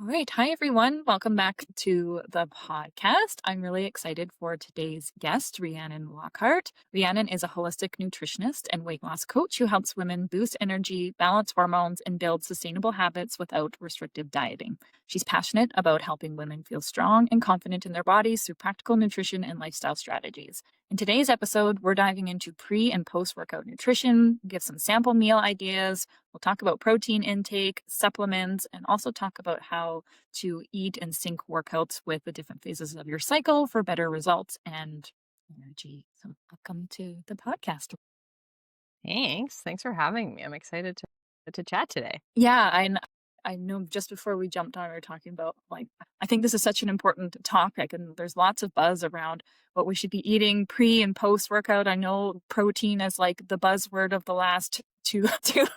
All right. Hi, everyone. Welcome back to the podcast. I'm really excited for today's guest, Rhiannon Lockhart. Rhiannon is a holistic nutritionist and weight loss coach who helps women boost energy, balance hormones, and build sustainable habits without restrictive dieting. She's passionate about helping women feel strong and confident in their bodies through practical nutrition and lifestyle strategies. In today's episode, we're diving into pre and post workout nutrition, give some sample meal ideas. We'll talk about protein intake, supplements, and also talk about how to eat and sync workouts with the different phases of your cycle for better results and energy. So, welcome to the podcast. Thanks. Thanks for having me. I'm excited to chat today. Yeah, I know just before we jumped on, we were talking about I think this is such an important topic, and there's lots of buzz around what we should be eating pre and post workout. I know protein is like the buzzword of the last two years.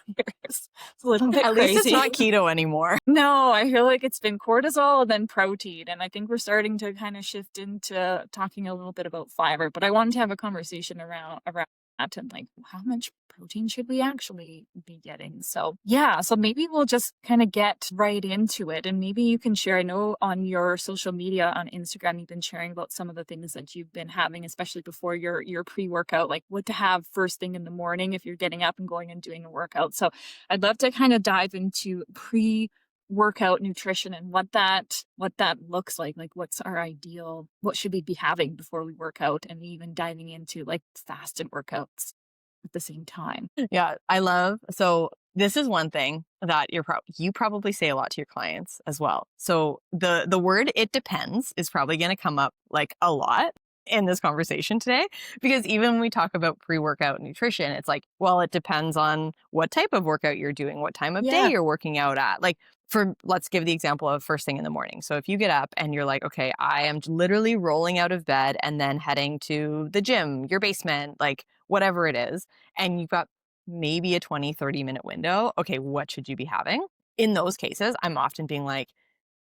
It's a little bit At least it's crazy. not keto anymore. No, I feel like it's been cortisol and then protein, and I think we're starting to kind of shift into talking a little bit about fiber. But I wanted to have a conversation around that and like how much protein should we actually be getting? So yeah, so maybe we'll just kind of get right into it, and maybe you can share. I know on your social media on Instagram, you've been sharing about some of the things that you've been having, especially before your pre-workout, like what to have first thing in the morning if you're getting up and going and doing a workout. So I'd love to kind of dive into pre-workout nutrition and what that looks like what's our ideal, what should we be having before we work out, and even diving into like fasted workouts at the same time. Yeah, so this is one thing that you probably say a lot to your clients as well. So the word "it depends" is probably going to come up like a lot in this conversation today, because even when we talk about pre-workout nutrition, it's like, well, it depends on what type of workout you're doing, what time of day Yeah. you're working out at. Like, let's give the example of first thing in the morning. So if you get up and you're like, okay, I am literally rolling out of bed and then heading to the gym, your basement, like whatever it is, and you've got maybe a 20-30 minute window, okay, what should you be having? In those cases, I'm often being like,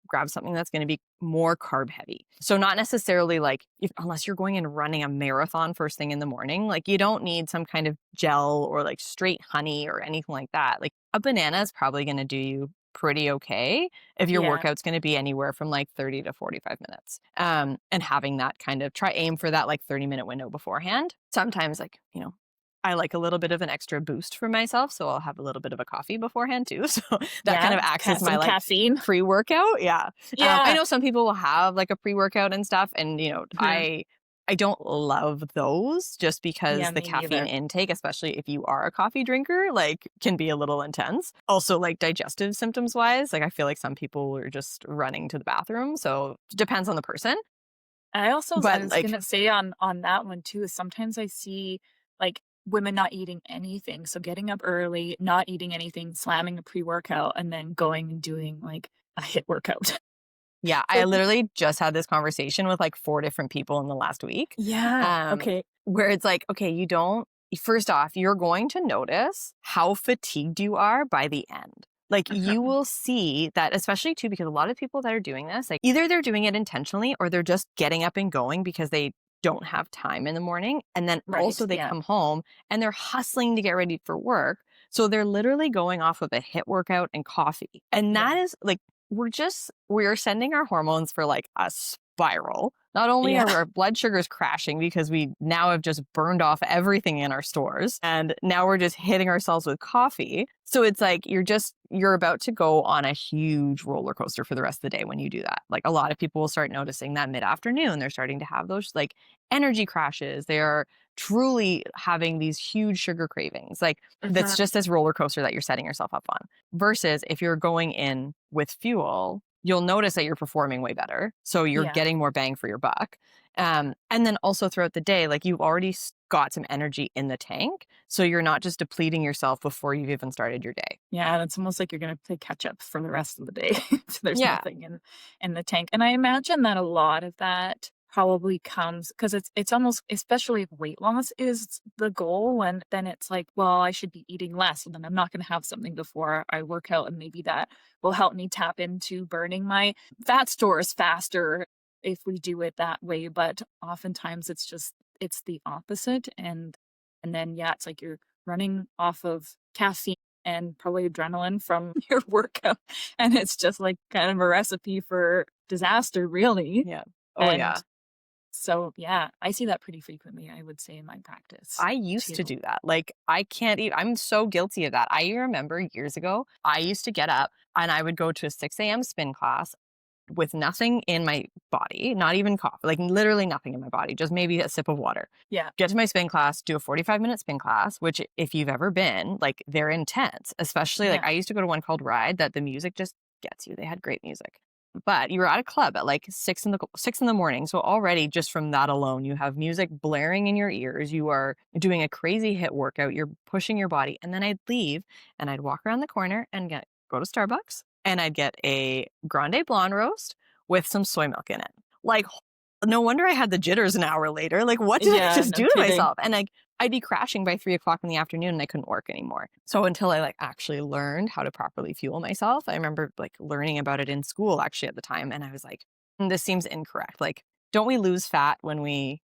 grab something that's going to be more carb heavy. So not necessarily like, unless you're going and running a marathon first thing in the morning, like you don't need some kind of gel or like straight honey or anything like that. Like a banana is probably going to do you pretty okay if your Yeah. workout's going to be anywhere from like 30 to 45 minutes. And having that kind of aim for that like 30-minute window beforehand. Sometimes like, I like a little bit of an extra boost for myself, so I'll have a little bit of a coffee beforehand too. So that kind Yeah. of acts as my Some like caffeine. pre-workout. Yeah. I Yeah. know some people will have like a pre-workout and stuff, and Mhm. I don't love those just Yeah, because the me caffeine neither. intake, especially if you are a coffee drinker, like can be a little intense. Also, like digestive symptoms wise, like I feel like some people are just running to the bathroom. So it depends on the person. I But was like, gonna say on that one too, is sometimes I see like women not eating anything. So getting up early, not eating anything, slamming a pre-workout, and then going and doing like a hit workout. yeah, I So literally just had this conversation with like four different people in the last week. yeah. Um, Okay. where it's like, okay, first off, you're going to notice how fatigued you are by the end. Like you Uh-huh. will see that, especially too, because a lot of people that are doing this, like either they're doing it intentionally or they're just getting up and going because they don't have time in the morning. And then Right. also they Yeah. come home and they're hustling to get ready for work. So they're literally going off of a hit workout and coffee. And that Yeah. is like, we're sending our hormones for like a spiral. Not only Yeah. are our blood sugars crashing because we now have just burned off everything in our stores, and now we're just hitting ourselves with coffee. So it's like you're about to go on a huge roller coaster for the rest of the day when you do that. Like a lot of people will start noticing that mid-afternoon they're starting to have those like energy crashes. They are truly having these huge sugar cravings. Like that's Uh-huh. just this roller coaster that you're setting yourself up on. Versus if you're going in with fuel, you'll notice that you're performing way better. So you're Yeah. getting more bang for your buck. And then also throughout the day, like you've already got some energy in the tank. So you're not just depleting yourself before you've even started your day. Yeah, and it's almost like you're gonna play catch up for the rest of the day. So there's Yeah. nothing in the tank. And I imagine that a lot of that probably comes because it's almost, especially if weight loss is the goal, and then it's like, well, I should be eating less, and then I'm not gonna have something before I work out, and maybe that will help me tap into burning my fat stores faster if we do it that way. But oftentimes it's the opposite, and then yeah, it's like you're running off of caffeine and probably adrenaline from your workout. And it's just like kind of a recipe for disaster, really. Yeah. Oh, And yeah. so, yeah, I see that pretty frequently, I would say, in my practice I used to too. do that. Like, I can't even, I'm so guilty of that. I remember years ago, I used to get up and I would go to a 6 a.m. spin class with nothing in my body, not even coffee, like literally nothing in my body, just maybe a sip of water. Yeah, Get to my spin class, do a 45-minute spin class, which if you've ever been, like they're intense, especially like yeah, I used to go to one called Ride that the music just gets you. They had great music. But you were at a club at like 6 in the morning. So already just from that alone, you have music blaring in your ears. You are doing a crazy hit workout. You're pushing your body. And then I'd leave and I'd walk around the corner and go to Starbucks and I'd get a grande blonde roast with some soy milk in it. Like, no wonder I had the jitters an hour later. Like, what did I yeah, just no do to kidding. myself? And like, I'd be crashing by 3 o'clock in the afternoon and I couldn't work anymore. So until I like actually learned how to properly fuel myself, I remember like learning about it in school actually at the time. And I was like, this seems incorrect. Like, don't we lose fat when we're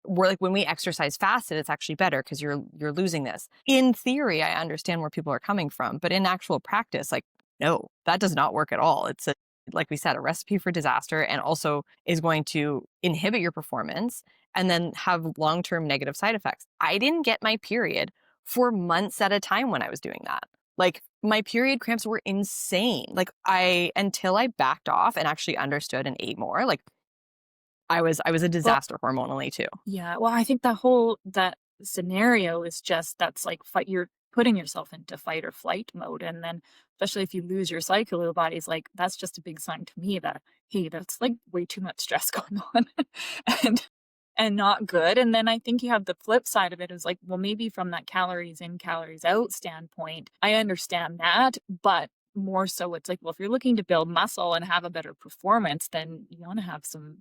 like when we exercise fasted, it's actually better because you're losing this. In theory, I understand where people are coming from, but in actual practice, like no, that does not work at all. It's a like we said, a recipe for disaster and also is going to inhibit your performance and then have long-term negative side effects. I didn't get my period for months at a time when I was doing that. Like my period cramps were insane. Like I until I backed off and actually understood and ate more, like I was a Well, disaster hormonally too. yeah, well, I think that scenario is just that's like fight you're putting yourself into fight or flight mode, and then especially if you lose your cycle, your body's like, that's just a big sign to me that, hey, that's like way too much stress going on and not good. And then I think you have the flip side of it is like, well, maybe from that calories in, calories out standpoint, I understand that, but more so it's like, well, if you're looking to build muscle and have a better performance, then you want to have some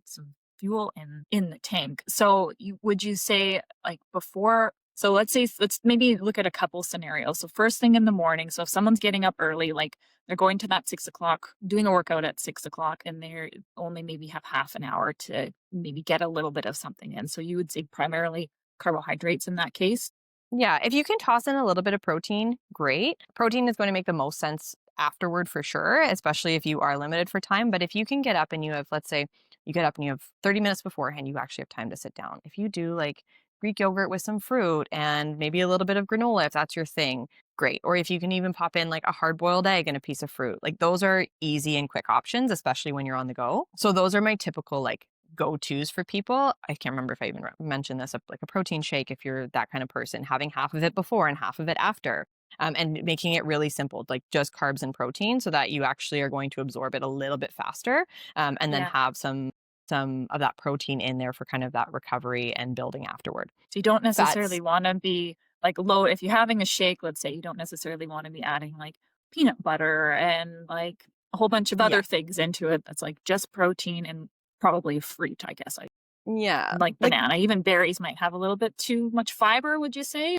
fuel in the tank. So would you say like before so let's maybe look at a couple scenarios. So first thing in the morning. So if someone's getting up early, like they're going to that 6 o'clock, doing a workout at 6 o'clock, and they're only maybe have half an hour to maybe get a little bit of something in. So you would say primarily carbohydrates in that case? Yeah, if you can toss in a little bit of protein, great. Protein is going to make the most sense afterward for sure, especially if you are limited for time. But if you can get up and you have, let's say, you get up and you have 30 minutes beforehand, you actually have time to sit down. If you do like Greek yogurt with some fruit and maybe a little bit of granola, if that's your thing, great. Or if you can even pop in like a hard boiled egg and a piece of fruit, like those are easy and quick options, especially when you're on the go. So those are my typical like go-tos for people. I can't remember if I even mentioned this, like a protein shake, if you're that kind of person, having half of it before and half of it after, and making it really simple, like just carbs and protein, so that you actually are going to absorb it a little bit faster, and then Yeah. have some of that protein in there for kind of that recovery and building afterward. So you don't necessarily Fats, want to be like low if you're having a shake, let's say, you don't necessarily want to be adding like peanut butter and like a whole bunch of yeah, other things into it. That's like just protein and probably fruit, I guess. I yeah, like like banana. Even berries might have a little bit too much fiber, would you say?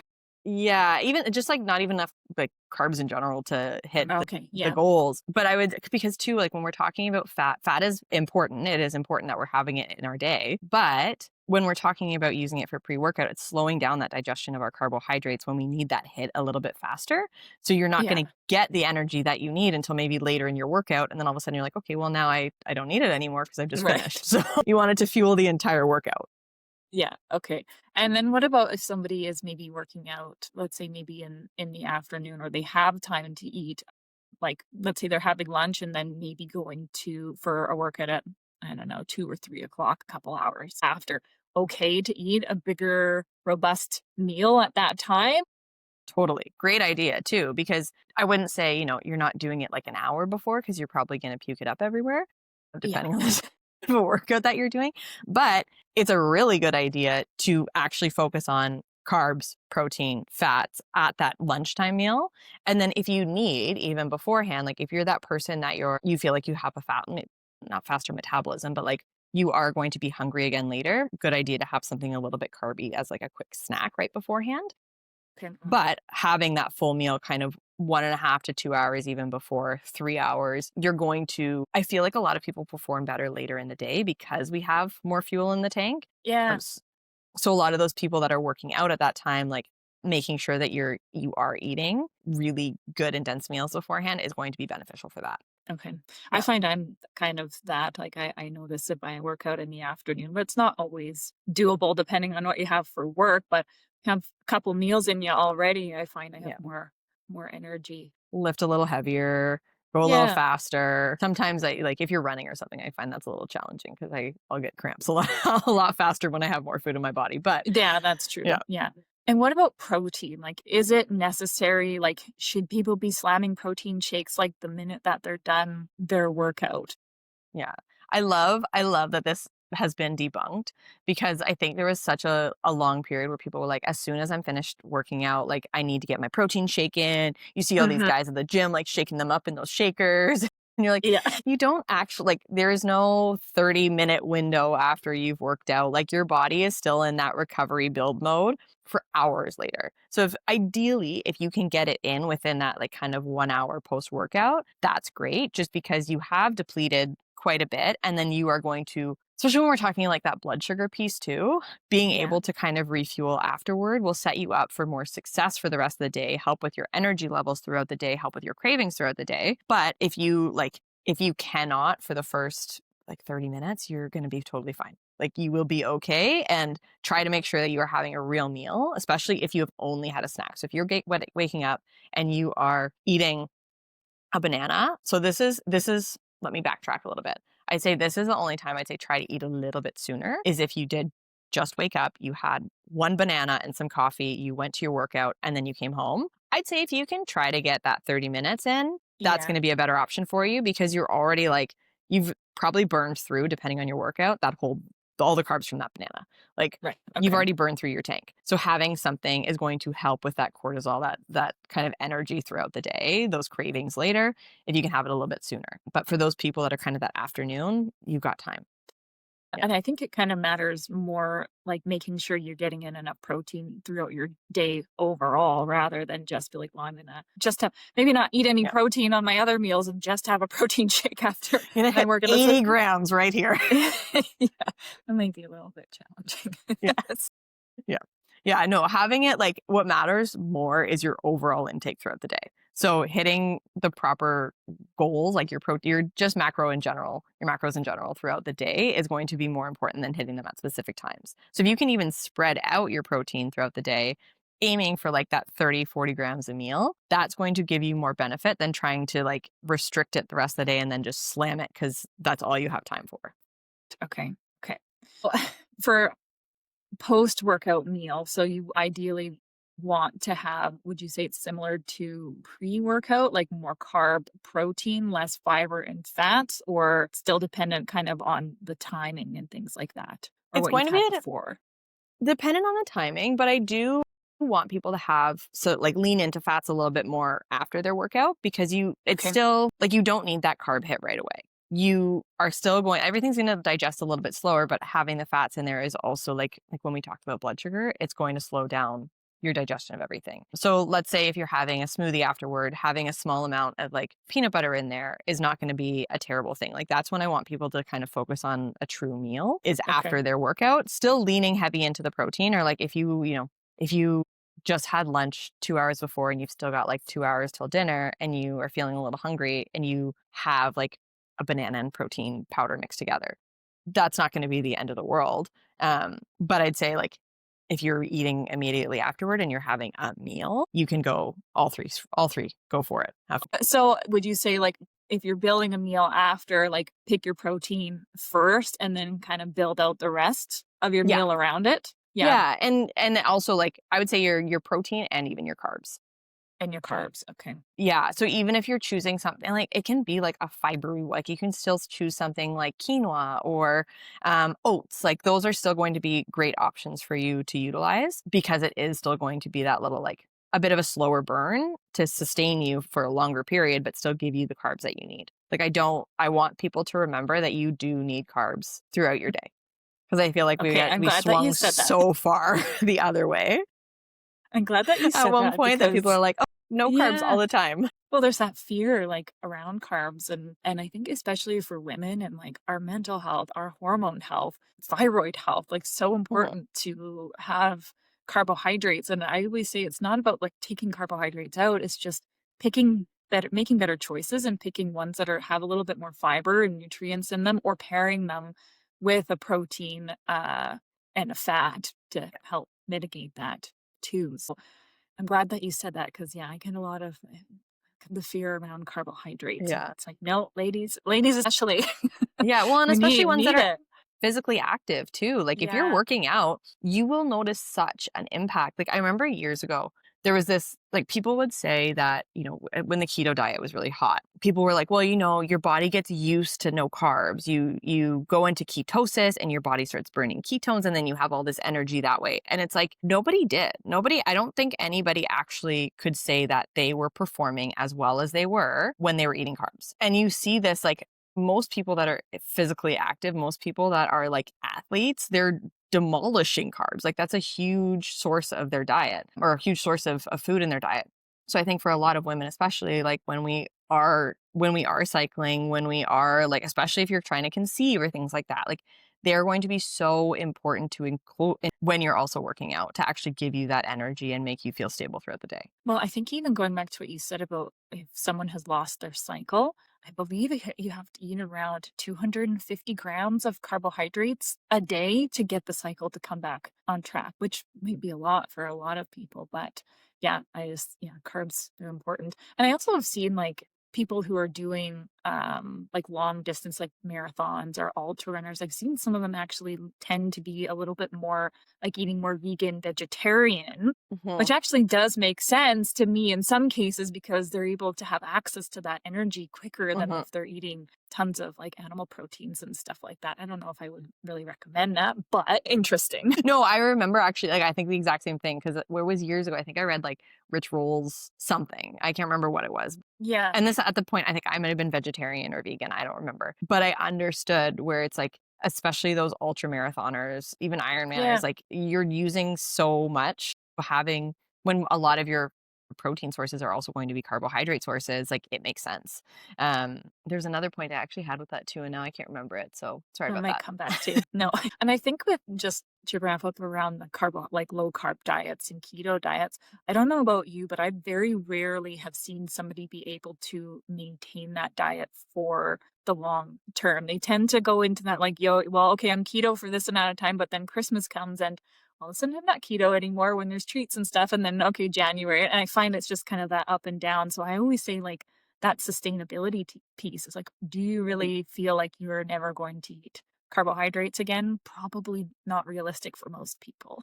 yeah, even just like not even enough like carbs in general to hit Okay, the yeah. goals. But I would because too, like when we're talking about fat is important. It is important that we're having it in our day. But when we're talking about using it for pre-workout, it's slowing down that digestion of our carbohydrates when we need that hit a little bit faster. So you're not going Yeah. to get the energy that you need until maybe later in your workout. And then all of a sudden you're like, okay, well now I don't need it anymore because I've just Right. finished. So you want it to fuel the entire workout. Yeah, okay. And then what about if somebody is maybe working out, let's say maybe in the afternoon or they have time to eat, like let's say they're having lunch and then maybe going to for a workout at I don't know, 2 or 3 o'clock, a couple hours after. Okay to eat a bigger, robust meal at that time? Totally. Great idea too, because I wouldn't say, you're not doing it like an hour before because you're probably going to puke it up everywhere, Yeah. depending on the type of workout that you're doing. But it's a really good idea to actually focus on carbs, protein, fats at that lunchtime meal. And then if you need even beforehand, like if you're that person that you feel like you have a not faster metabolism, but like you are going to be hungry again later, good idea to have something a little bit carby as like a quick snack right beforehand. Okay. But having that full meal kind of 1.5 to 2 hours, even before 3 hours, I feel like a lot of people perform better later in the day because we have more fuel in the tank. Yeah. So a lot of those people that are working out at that time, like making sure that you are eating really good and dense meals beforehand is going to be beneficial for that. Okay. I Yeah. find I'm kind of that. Like I notice if I work out in the afternoon, but it's not always doable depending on what you have for work. But have a couple meals in you already, I find I have Yeah. more energy. Lift a little heavier, go a little Yeah. faster. Sometimes I like if you're running or something, I find that's a little challenging because I'll get cramps a lot a lot faster when I have more food in my body. But Yeah, that's yeah. true. Yeah. And what about protein? Like, is it necessary? Like, should people be slamming protein shakes like the minute that they're done their workout? Yeah. I love that this has been debunked because I think there was such a long period where people were like, as soon as I'm finished working out, like I need to get my protein shake in. You see all these Hmm. guys at the gym like shaking them up in those shakers. And you're like, Yeah. you don't actually like there is no 30-minute window after you've worked out. Like your body is still in that recovery build mode for hours later. So if ideally if you can get it in within that like kind of 1 hour post workout, that's great just because you have depleted quite a bit and then you are going to especially when we're talking like that blood sugar piece too, being Yeah. able to kind of refuel afterward will set you up for more success for the rest of the day, help with your energy levels throughout the day, help with your cravings throughout the day. But if you cannot for the first like 30 minutes, you're going to be totally fine. Like you will be okay and try to make sure that you are having a real meal, especially if you have only had a snack. So if you're waking up and you are eating a banana. So this is let me backtrack a little bit. I'd say this is the only time I'd say try to eat a little bit sooner is if you did just wake up, you had one banana and some coffee, you went to your workout and then you came home. I'd say if you can try to get that 30 minutes in, that's Yeah. going to be a better option for you because you're already like you've probably burned through depending on your workout that whole all the carbs from that banana. Like Right. you've Okay. already burned through your tank. So having something is going to help with that cortisol, that kind of energy throughout the day, those cravings later, if you can have it a little bit sooner. But for those people that are kind of that afternoon, you've got time. Yeah. And I think it kind of matters more like making sure you're getting in enough protein throughout your day overall rather than just be like, well, I'm gonna just have maybe not eat any Yeah. protein on my other meals and just have a protein shake after. You're gonna And then hit we're gonna 80 grams right here. yeah, that might be a little bit challenging. Yeah. Yeah. Yeah, no, having it like what matters more is your overall intake throughout the day. So hitting the proper goals, like your just macro in general, your macros in general throughout the day is going to be more important than hitting them at specific times. So if you can even spread out your protein throughout the day, aiming for like that 30, 40 grams a meal, that's going to give you more benefit than trying to like restrict it the rest of the day and then just slam it because that's all you have time for. Okay. Okay. Well, for post-workout meal, so you ideally want to have would you say it's similar to pre-workout, like more carb, protein, less fiber and fats, or still dependent kind of on the timing and things like that, or It's what you've going to had be before? dependent on the timing, but I do want people to have like lean into fats a little bit more after their workout because it's Okay. still like you don't need that carb hit right away. You are still going everything's going to digest a little bit slower, but having the fats in there is also like when we talked about blood sugar, it's going to slow down your digestion of everything. So let's say if you're having a smoothie afterward, having a small amount of like peanut butter in there is not going to be a terrible thing. Like that's when I want people to kind of focus on a true meal is Okay. after their workout, still leaning heavy into the protein or like if you just had lunch 2 hours before and you've still got like 2 hours till dinner and you are feeling a little hungry and you have like a banana and protein powder mixed together, that's not going to be the end of the world. But I'd say like if you're eating immediately afterward and you're having a meal, you can go all three, go for it. So would you say like if you're building a meal after, like pick your protein first and then kind of build out the rest of your Yeah. meal around it? Yeah. Yeah. And also like I would say your protein and even your carbs. And your Um, carbs. Okay. Yeah, so even if you're choosing something like it can be like a fibery, like you can still choose something like quinoa or oats. Like those are still going to be great options for you to utilize because it is still going to be that little like a bit of a slower burn to sustain you for a longer period, but still give you the carbs that you need. Like I want people to remember that you do need carbs throughout your day because I feel like Okay, I'm we glad that you swung said that. so far the other way I'm glad that you at said one that point that people because are like, oh, no carbs all yeah. the time. Well, there's that fear like around carbs and I think especially for women and like our mental health, our hormone health, thyroid health, like so Mhm. important to have carbohydrates. And I always say it's not about like taking carbohydrates out, it's just picking better, making better choices and picking ones that have a little bit more fiber and nutrients in them, or pairing them with a protein and a fat to help mitigate that too. So I'm glad that you said that, because yeah, I get a lot of the fear around carbohydrates, and Yeah. it's like, no, ladies especially, Yeah, well, and we especially ones that need are it. physically active too. Like if you're Yeah. working out, you will notice such an impact. Like I remember years ago, there was this like people would say that, when the keto diet was really hot, people were like, well, your body gets used to no carbs. You go into ketosis and your body starts burning ketones and then you have all this energy that way. And it's like nobody did. Nobody, I don't think anybody actually could say that they were performing as well as they were when they were eating carbs. And you see this like most people that are physically active, most people that are like athletes, they're demolishing carbs. Like that's a huge source of their diet or a huge source of food in their diet. So I think for a lot of women, especially like when we are cycling, when we are like, especially if you're trying to conceive or things like that, like they're going to be so important to include when you're also working out to actually give you that energy and make you feel stable throughout the day. Well, I think even going back to what you said about if someone has lost their cycle, I believe you have to eat around 250 grams of carbohydrates a day to get the cycle to come back on track, which might be a lot for a lot of people. But yeah, yeah, carbs are important. And I also have seen like people who are doing like long distance, like marathons or ultra runners. I've seen some of them actually tend to be a little bit more like eating more vegan, vegetarian, Mhm. which actually does make sense to me in some cases, because they're able to have access to that energy quicker than Mhm. if they're eating tons of like animal proteins and stuff like that. I don't know if I would really recommend that, but interesting. No, I remember actually, like, I think the exact same thing because where was years ago? I think I read like Rich Roll's something. I can't remember what it was. Yeah. And this at the point, I think I might have been vegetarian or vegan. I don't remember. But I understood where it's like, especially those ultra marathoners, even Yeah. Ironmanners, like you're using so much having when a lot of your protein sources are also going to be carbohydrate sources, like it makes sense. There's another point I actually had with that too, and now I can't remember it. So sorry I about might that. come back to. No. And I think with just to wrap up around the like low carb diets and keto diets, I don't know about you, but I very rarely have seen somebody be able to maintain that diet for the long term. They tend to go into that like, yo, well, okay, I'm keto for this amount of time, but then Christmas comes and all of a sudden I'm not keto anymore when there's treats and stuff. And then, okay, January. And I find it's just kind of that up and down. So I always say, like, that sustainability piece is like, do you really feel like you're never going to eat carbohydrates again? Probably not realistic for most people.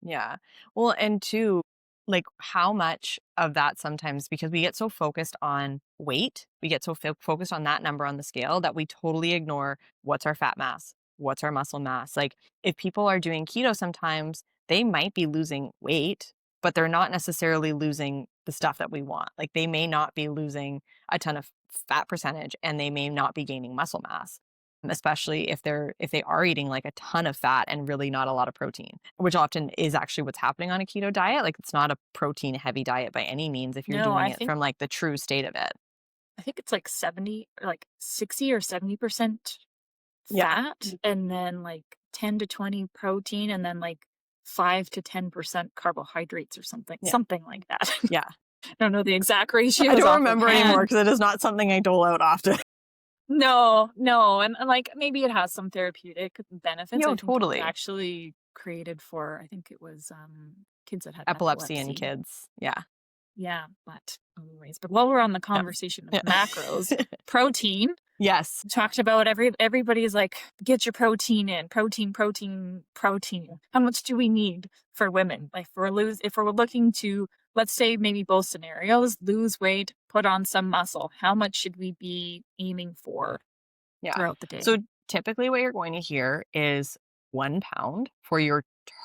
Yeah. Well, and two, like how much of that sometimes because we get so focused on weight, we get so focused on that number on the scale that we totally ignore what's our fat mass, what's our muscle mass. Like if people are doing keto sometimes, they might be losing weight, but they're not necessarily losing the stuff that we want. Like they may not be losing a ton of fat percentage and they may not be gaining muscle mass especially if they are eating like a ton of fat and really not a lot of protein, which often is actually what's happening on a keto diet. Like it's not a protein heavy diet by any means if you're No, doing I it think from like the true state of it. I think it's like 70 or like 60 or 70% Yeah. fat, and then like 10 to 20 protein, and then like 5 to 10% carbohydrates or something, Yeah. something like that. Yeah. I don't know the exact I ratios don't off of remember anymore hand. because it is not something I dole out often. No, no, and, like, maybe it has some therapeutic benefits. No, I think it was totally. actually created for, I think it was, kids that had Epilepsy in epilepsy. kids. Yeah. Yeah, but anyways, but while we're on the Yeah. conversation of macros, Yeah. protein, Yes. we talked about everybody's like, "Get your protein in. Protein, protein, protein." How much do we need for women? Like, if we're looking to, let's say maybe both scenarios, lose weight, put on some muscle, how much should we be aiming for Yeah. throughout the So day? typically, what you're going to hear is 1 pound for your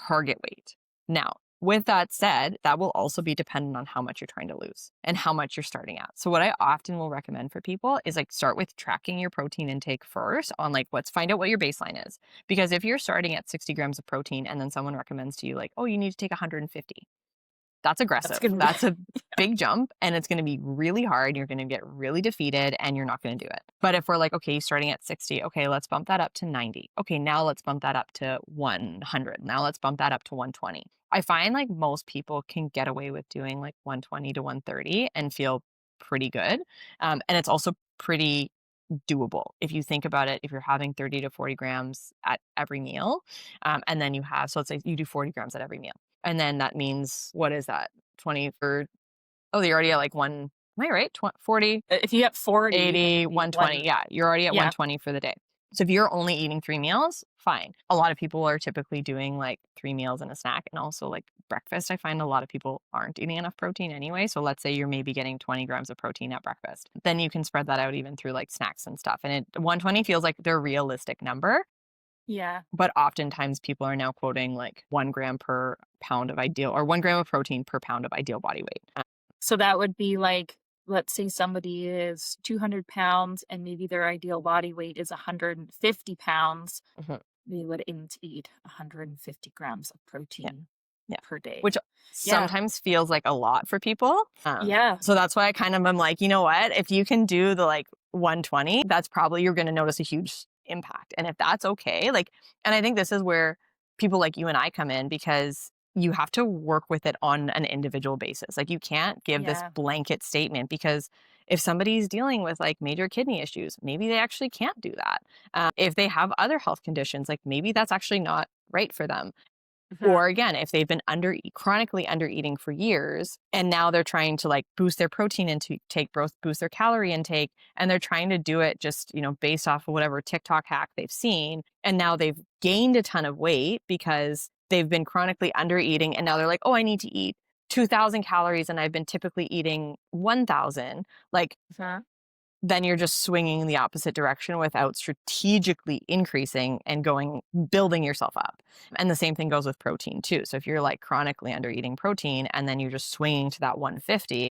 target weight. Now, with that said, that will also be dependent on how much you're trying to lose and how much you're starting at. So, what I often will recommend for people is like start with tracking your protein intake first on like let's find out what your baseline is. Because if you're starting at 60 grams of protein and then someone recommends to you, like, oh, you need to take 150, That's That's aggressive. gonna be That's a big jump, and it's going to be really hard. You're going to get really defeated, and you're not going to do it. But if we're like, okay, starting at 60, okay, let's bump that up to 90. Okay, now let's bump that up to 100. Now let's bump that up to 120. I find like most people can get away with doing like 120 to 130 and feel pretty good. And it's also pretty doable. If you think about it, if you're having 30 to 40 grams at every meal, and then you have, so let's say you do 40 grams at every meal. And then that means, what is that? 20 for, oh, you're already at like one, am I right? 40, if you get 40, then 80, it'd be 120. Yeah, you're already at yeah. 120 for the day. So if you're only eating 3 meals, fine. A lot of people are typically doing like 3 meals and a snack, and also like breakfast. I find a lot of people aren't eating enough protein anyway. So let's say you're maybe getting 20 grams of protein at breakfast. Then you can spread that out even through like snacks and stuff. And 120 feels like their realistic number. Yeah. But oftentimes people are now quoting like 1 gram per pound of ideal, or 1 gram of protein per pound of ideal body weight. So that would be like, let's say somebody is 200 pounds and maybe their ideal body weight is 150 pounds. Mhm. They would aim to eat 150 grams of Yeah. protein Yeah. per day. Which Yeah. sometimes feels like a lot for people. Yeah. So that's why I kind of am like, you know what? If you can do the like 120, that's probably, you're going to notice a huge impact. And if that's okay, like, and I think this is where people like you and I come in, because you have to work with it on an individual basis. Like, you can't give this Yeah. blanket statement, because if somebody's dealing with like major kidney issues, maybe they actually can't do that. If they have other health conditions, like maybe that's actually not right for them. Mhm. Or again, if they've been chronically under eating for years, and now they're trying to like boost their protein intake, boost their calorie intake, and they're trying to do it just, based off of whatever TikTok hack they've seen. And now they've gained a ton of weight because they've been chronically under eating. And now they're like, oh, I need to eat 2,000 calories, and I've been typically eating 1,000. Like, Mhm. then you're just swinging in the opposite direction without strategically increasing and building yourself up. And the same thing goes with protein too. So if you're like chronically under eating protein, and then you're just swinging to that 150,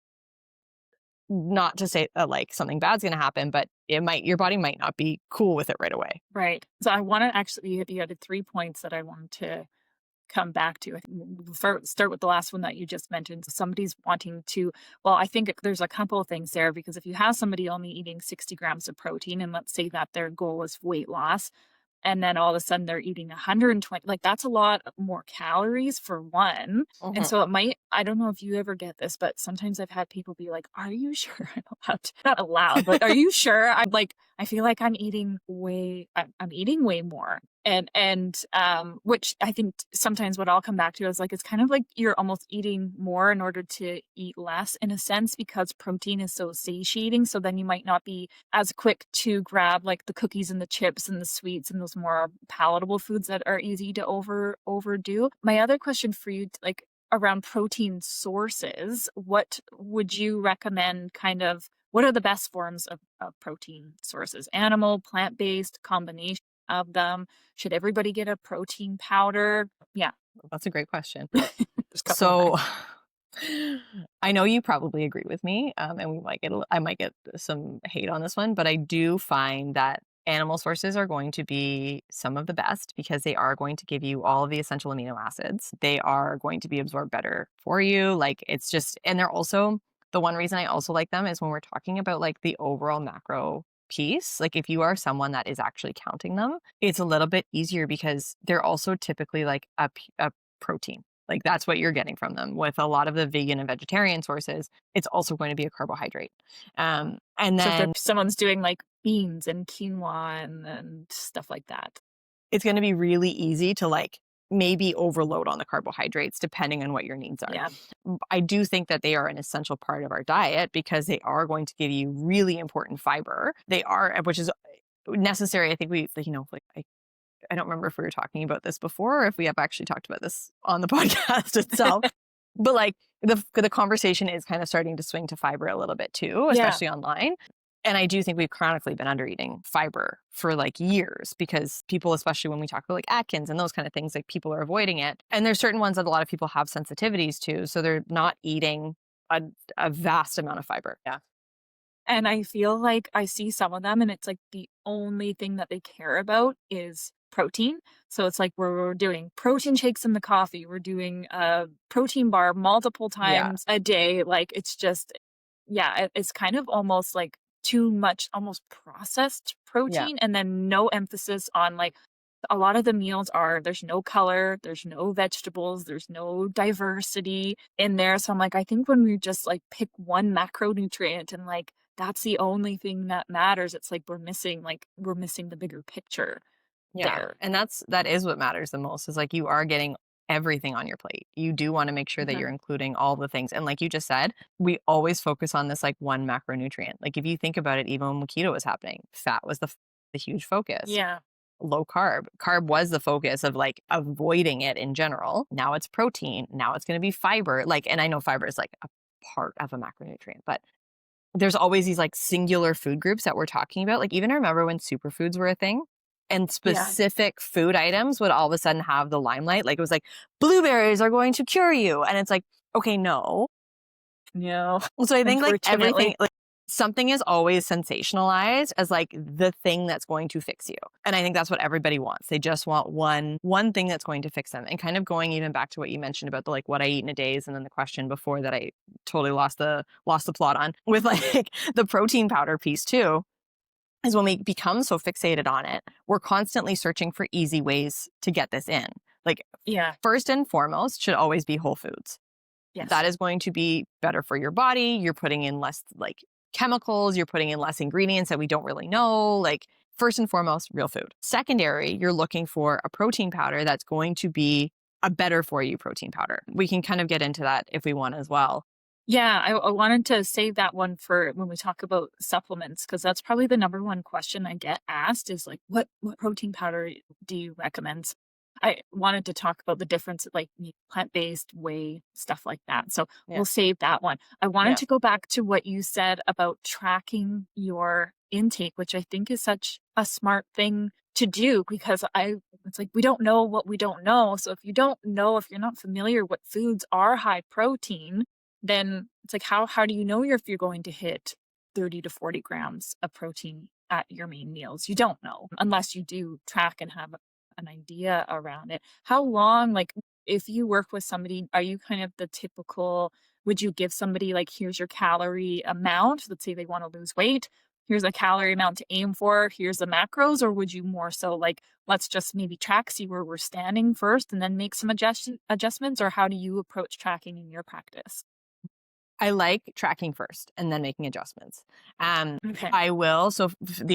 not to say that like something bad's going to happen, but your body might not be cool with it right away. Right. So I want to actually, you had 3 points that I wanted to come back to. I think we'll start with the last one that you just mentioned. So somebody's wanting to, well, I think there's a couple of things there, because if you have somebody only eating 60 grams of protein, and let's say that their goal is weight loss, and then all of a sudden they're eating 120, like that's a lot more calories for one. And Mhm. so it might, I don't know if you ever get this, but sometimes I've had people be like, are you sure I'm allowed to, not allowed, but are you sure? I'm like, I feel like I'm eating I'm eating way more. And which I think sometimes what I'll come back to is like, it's kind of like you're almost eating more in order to eat less, in a sense, because protein is so satiating. So then you might not be as quick to grab like the cookies and the chips and the sweets and those more palatable foods that are easy to overdo. My other question for you, like around protein sources, what would you recommend? Kind of, what are the best forms of protein sources? Animal, plant-based, combination of them? Should everybody get a protein powder? Yeah. That's a great question. There's a couple of So I know you probably agree with me, and I might get some hate on this one, but I do find that animal sources are going to be some of the best, because they are going to give you all of the essential amino acids. They are going to be absorbed better for you. Like, it's just, and they're also, the one reason I also like them is when we're talking about like the overall macro piece. Like, if you are someone that is actually counting them, it's a little bit easier, because they're also typically like a protein. Like, that's what you're getting from them. With a lot of the vegan and vegetarian sources, it's also going to be a carbohydrate. And So if then someone's doing like beans and quinoa and stuff like that. it's going to be really easy to like maybe overload on the carbohydrates depending on what your needs are. Yeah. I do think that they are an essential part of our diet, because they are going to give you really important fiber. They are, which is necessary. I think like I don't remember if we were talking about this before, or if we have actually talked about this on the podcast itself. But like the conversation is kind of starting to swing to fiber a little bit too, Yeah. especially online. And I do think we've chronically been under eating fiber for like years, because people, especially when we talk about like Atkins and those kind of things, like people are avoiding it. And there's certain ones that a lot of people have sensitivities to. So they're not eating a vast amount of fiber. Yeah. And I feel like I see some of them and it's like the only thing that they care about is protein. So it's like we're doing protein shakes in the coffee, we're doing a protein bar multiple Yeah. times a day. Like it's just, yeah, it's kind of almost like too much, almost processed Yeah. protein, and then no emphasis on like a lot of the meals are there's no color, there's no vegetables, there's no diversity in there. So I'm like, I think when we just like pick one macronutrient and like that's the only thing that matters, it's like we're missing the bigger picture Yeah. there. And that is what matters the most is like you are getting everything on your plate. You do want to make sure that Mhm. you're including all the things. And like you just said, we always focus on this like one macronutrient. Like if you think about it, even when keto was happening, fat was the huge focus. Yeah. Low carb. Carb was the focus of like avoiding it in general. Now it's protein. Now it's going to be fiber. Like, and I know fiber is like a part of a macronutrient, but there's always these like singular food groups that we're talking about. Like even I remember when superfoods were a thing and Yeah. specific food items would all of a sudden have the limelight. Like it was like blueberries are going to cure you. And it's like, okay, no. No, So I think like everything, unfortunately. like something is always sensationalized as like the thing that's going to fix you. And I think that's what everybody wants. They just want one thing that's going to fix them. And kind of going even back to what you mentioned about the like what I eat in a days and then the question before that I totally lost the plot on with like the protein powder piece too is when we become so fixated on it, we're constantly searching for easy ways to get this in. Like Yeah. first and foremost should always be whole foods. Yes. That is going to be better for your body. You're putting in less like chemicals, you're putting in less ingredients that we don't really know. Like, first and foremost, real food. Secondary, you're looking for a protein powder that's going to be a better for you protein powder. We can kind of get into that if we want as well. Yeah, I wanted to save that one for when we talk about supplements because that's probably the number one question I get asked is like, what protein powder do you recommend? I wanted to talk about the difference, like plant-based, whey, stuff like that. So Yeah. we'll save that one. I wanted Yeah. to go back to what you said about tracking your intake, which I think is such a smart thing to do because it's like we don't know what we don't know. So if you don't know, if you're not familiar what foods are high protein, then it's like how do you know if you're going to hit 30 to 40 grams of protein at your main meals? You don't know unless you do track and have an idea around it. How long, like if you work with somebody, are you kind of the typical, would you give somebody like, here's your calorie amount? Let's say they want to lose weight. Here's a calorie amount to aim for. Here's the macros. Or would you more so like, let's just maybe track, see where we're standing first and then make some adjustments? Or how do you approach tracking in your practice? I like tracking first and then making adjustments. Okay. I will. So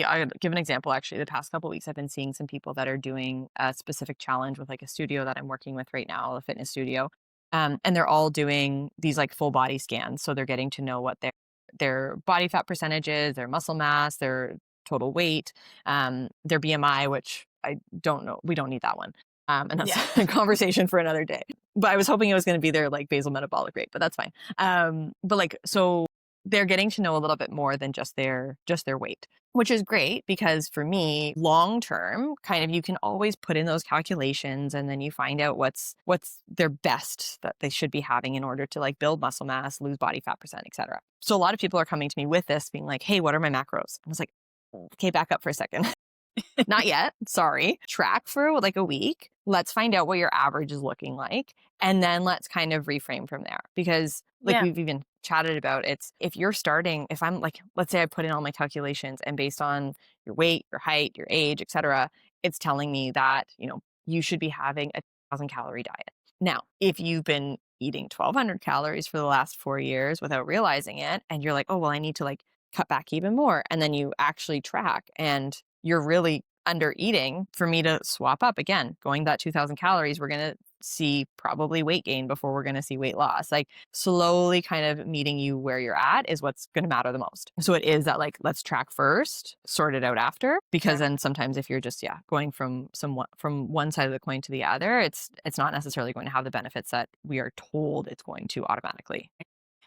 I'll give an example. Actually, the past couple of weeks, I've been seeing some people that are doing a specific challenge with like a studio that I'm working with right now, a fitness studio, and they're all doing these like full body scans. So they're getting to know what their body fat percentage is, their muscle mass, their total weight, their BMI, which I don't know. We don't need that one. And that's Yeah. a conversation for another day. But I was hoping it was going to be their like basal metabolic rate, but that's fine. But like, so they're getting to know a little bit more than just their weight, which is great because for me, long term, kind of you can always put in those calculations and then you find out what's their best that they should be having in order to like build muscle mass, lose body fat percent, etc. So a lot of people are coming to me with this being like, hey, what are my macros? I was like, okay, back up for a second. Not yet. Sorry. Track for like a week. Let's find out what your average is looking like. And then let's kind of reframe from there. Because, like Yeah. we've even chatted about, it's if you're starting, if I'm like, let's say I put in all my calculations and based on your weight, your height, your age, etc., it's telling me that, you should be having a 1,000 calorie diet. Now, if you've been eating 1,200 calories for the last 4 years without realizing it, and you're like, oh, well, I need to like cut back even more. And then you actually track and you're really under eating for me to swap up again, going that 2,000 calories, we're going to see probably weight gain before we're going to see weight loss. Like slowly kind of meeting you where you're at is what's going to matter the most. So it is that like, let's track first, sort it out after, because Yeah. then sometimes if you're just, going from one side of the coin to the other, it's not necessarily going to have the benefits that we are told it's going to automatically.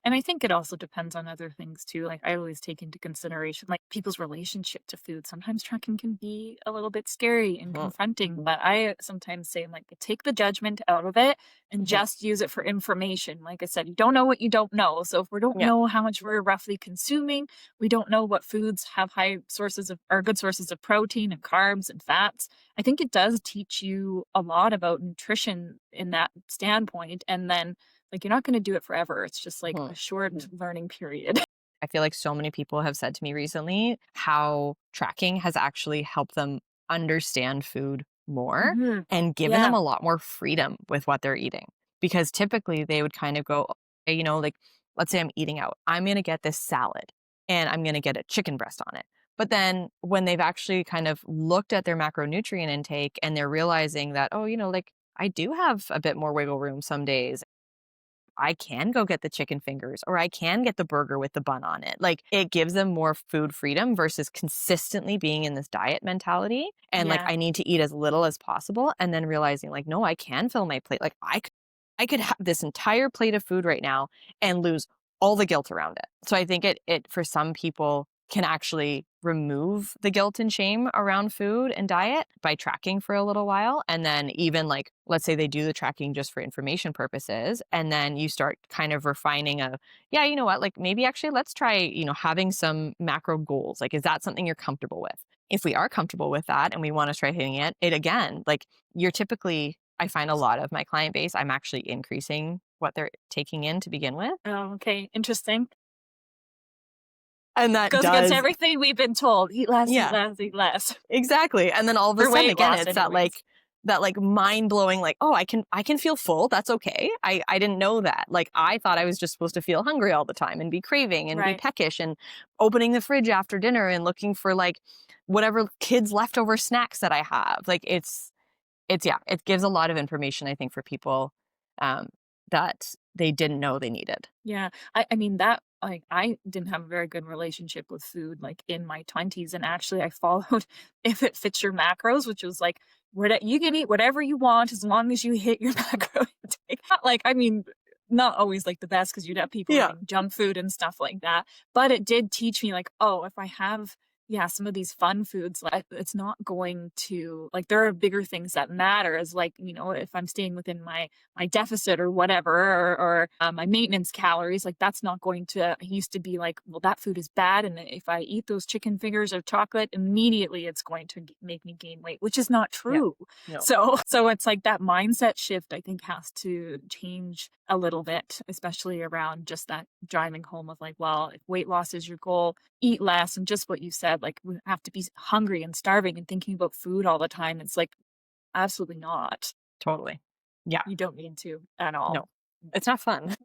And I think it also depends on other things too. Like I always take into consideration like people's relationship to food. Sometimes tracking can be a little bit scary and Mhm, confronting, but I sometimes say like take the judgment out of it and mhm. just use it for information. Like I said, you don't know what you don't know. So if we don't Yeah. know how much we're roughly consuming, we don't know what foods have high sources of or good sources of protein and carbs and fats. I think it does teach you a lot about nutrition in that standpoint. And then like, you're not gonna do it forever. It's just like Mhm. a short learning period. I feel like so many people have said to me recently how tracking has actually helped them understand food more Mhm. and given them Yeah, a lot more freedom with what they're eating. Because typically they would kind of go, okay, like let's say I'm eating out, I'm going to get this salad and I'm going to get a chicken breast on it. But then when they've actually kind of looked at their macronutrient intake and they're realizing that, oh, like I do have a bit more wiggle room some days. I can go get the chicken fingers or I can get the burger with the bun on it. Like it gives them more food freedom versus consistently being in this diet mentality. And like yeah, I need to eat as little as possible and then realizing like, no, I can fill my plate. Like I could have this entire plate of food right now and lose all the guilt around it. So I think it for some people can actually remove the guilt and shame around food and diet by tracking for a little while. And then even like, let's say they do the tracking just for information purposes. And then you start kind of refining yeah, you know what, like maybe actually let's try, having some macro goals. Like, is that something you're comfortable with? If we are comfortable with that and we want to try hitting it again, like you're typically, I find a lot of my client base, I'm actually increasing what they're taking in to begin with. oh, okay, interesting. And that Goes against does, everything we've been told. Eat less, eat yeah. less, eat less. Exactly, and then all of a For sudden, weight again, loss it's that, anyways. mind-blowing, like, "Oh, I can feel full, that's okay. I didn't know that." Like, I thought I was just supposed to feel hungry all the time and be craving and be Right. peckish and opening the fridge after dinner and looking for, like, whatever kids' leftover snacks that I have. Like, it's yeah, it gives a lot of information, I think, for people, um, that they didn't know they needed. Yeah. I mean that like I didn't have a very good relationship with food like in my 20s and actually I followed if it fits your macros, which was like you can eat whatever you want as long as you hit your macro intake. Not like I mean not always like the best because you'd have people Yeah, eating junk food and stuff like that. But it did teach me like, oh, if I have yeah, some of these fun foods, like it's not going to like there are bigger things that matter as like, if I'm staying within my deficit or whatever or my maintenance calories like that's not going to I used to be like well that food is bad and if I eat those chicken fingers or chocolate immediately it's going to make me gain weight which is not yeah. true No, so it's like that mindset shift I think has to change a little bit especially around just that driving home of like well if weight loss is your goal eat less and just what you said like we have to be hungry and starving and thinking about food all the time it's like absolutely not totally. Yeah, you don't need to at all. no. It's not fun.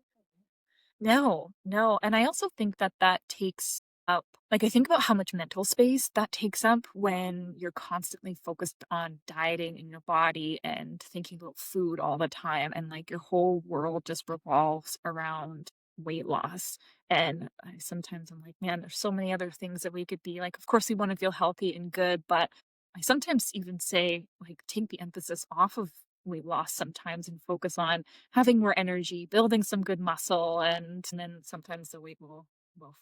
No, no, and I also think that that takes up like, I think about how much mental space that takes up when you're constantly focused on dieting in your body and thinking about food all the time, and, like, your whole world just revolves around weight loss, and I sometimes I'm like, "Man, there's so many other things that we could be" like, of course, we wanna feel healthy and good, but I sometimes even say, like, take the emphasis off of weight loss sometimes and focus on having more energy, building some good muscle, and then sometimes the weight will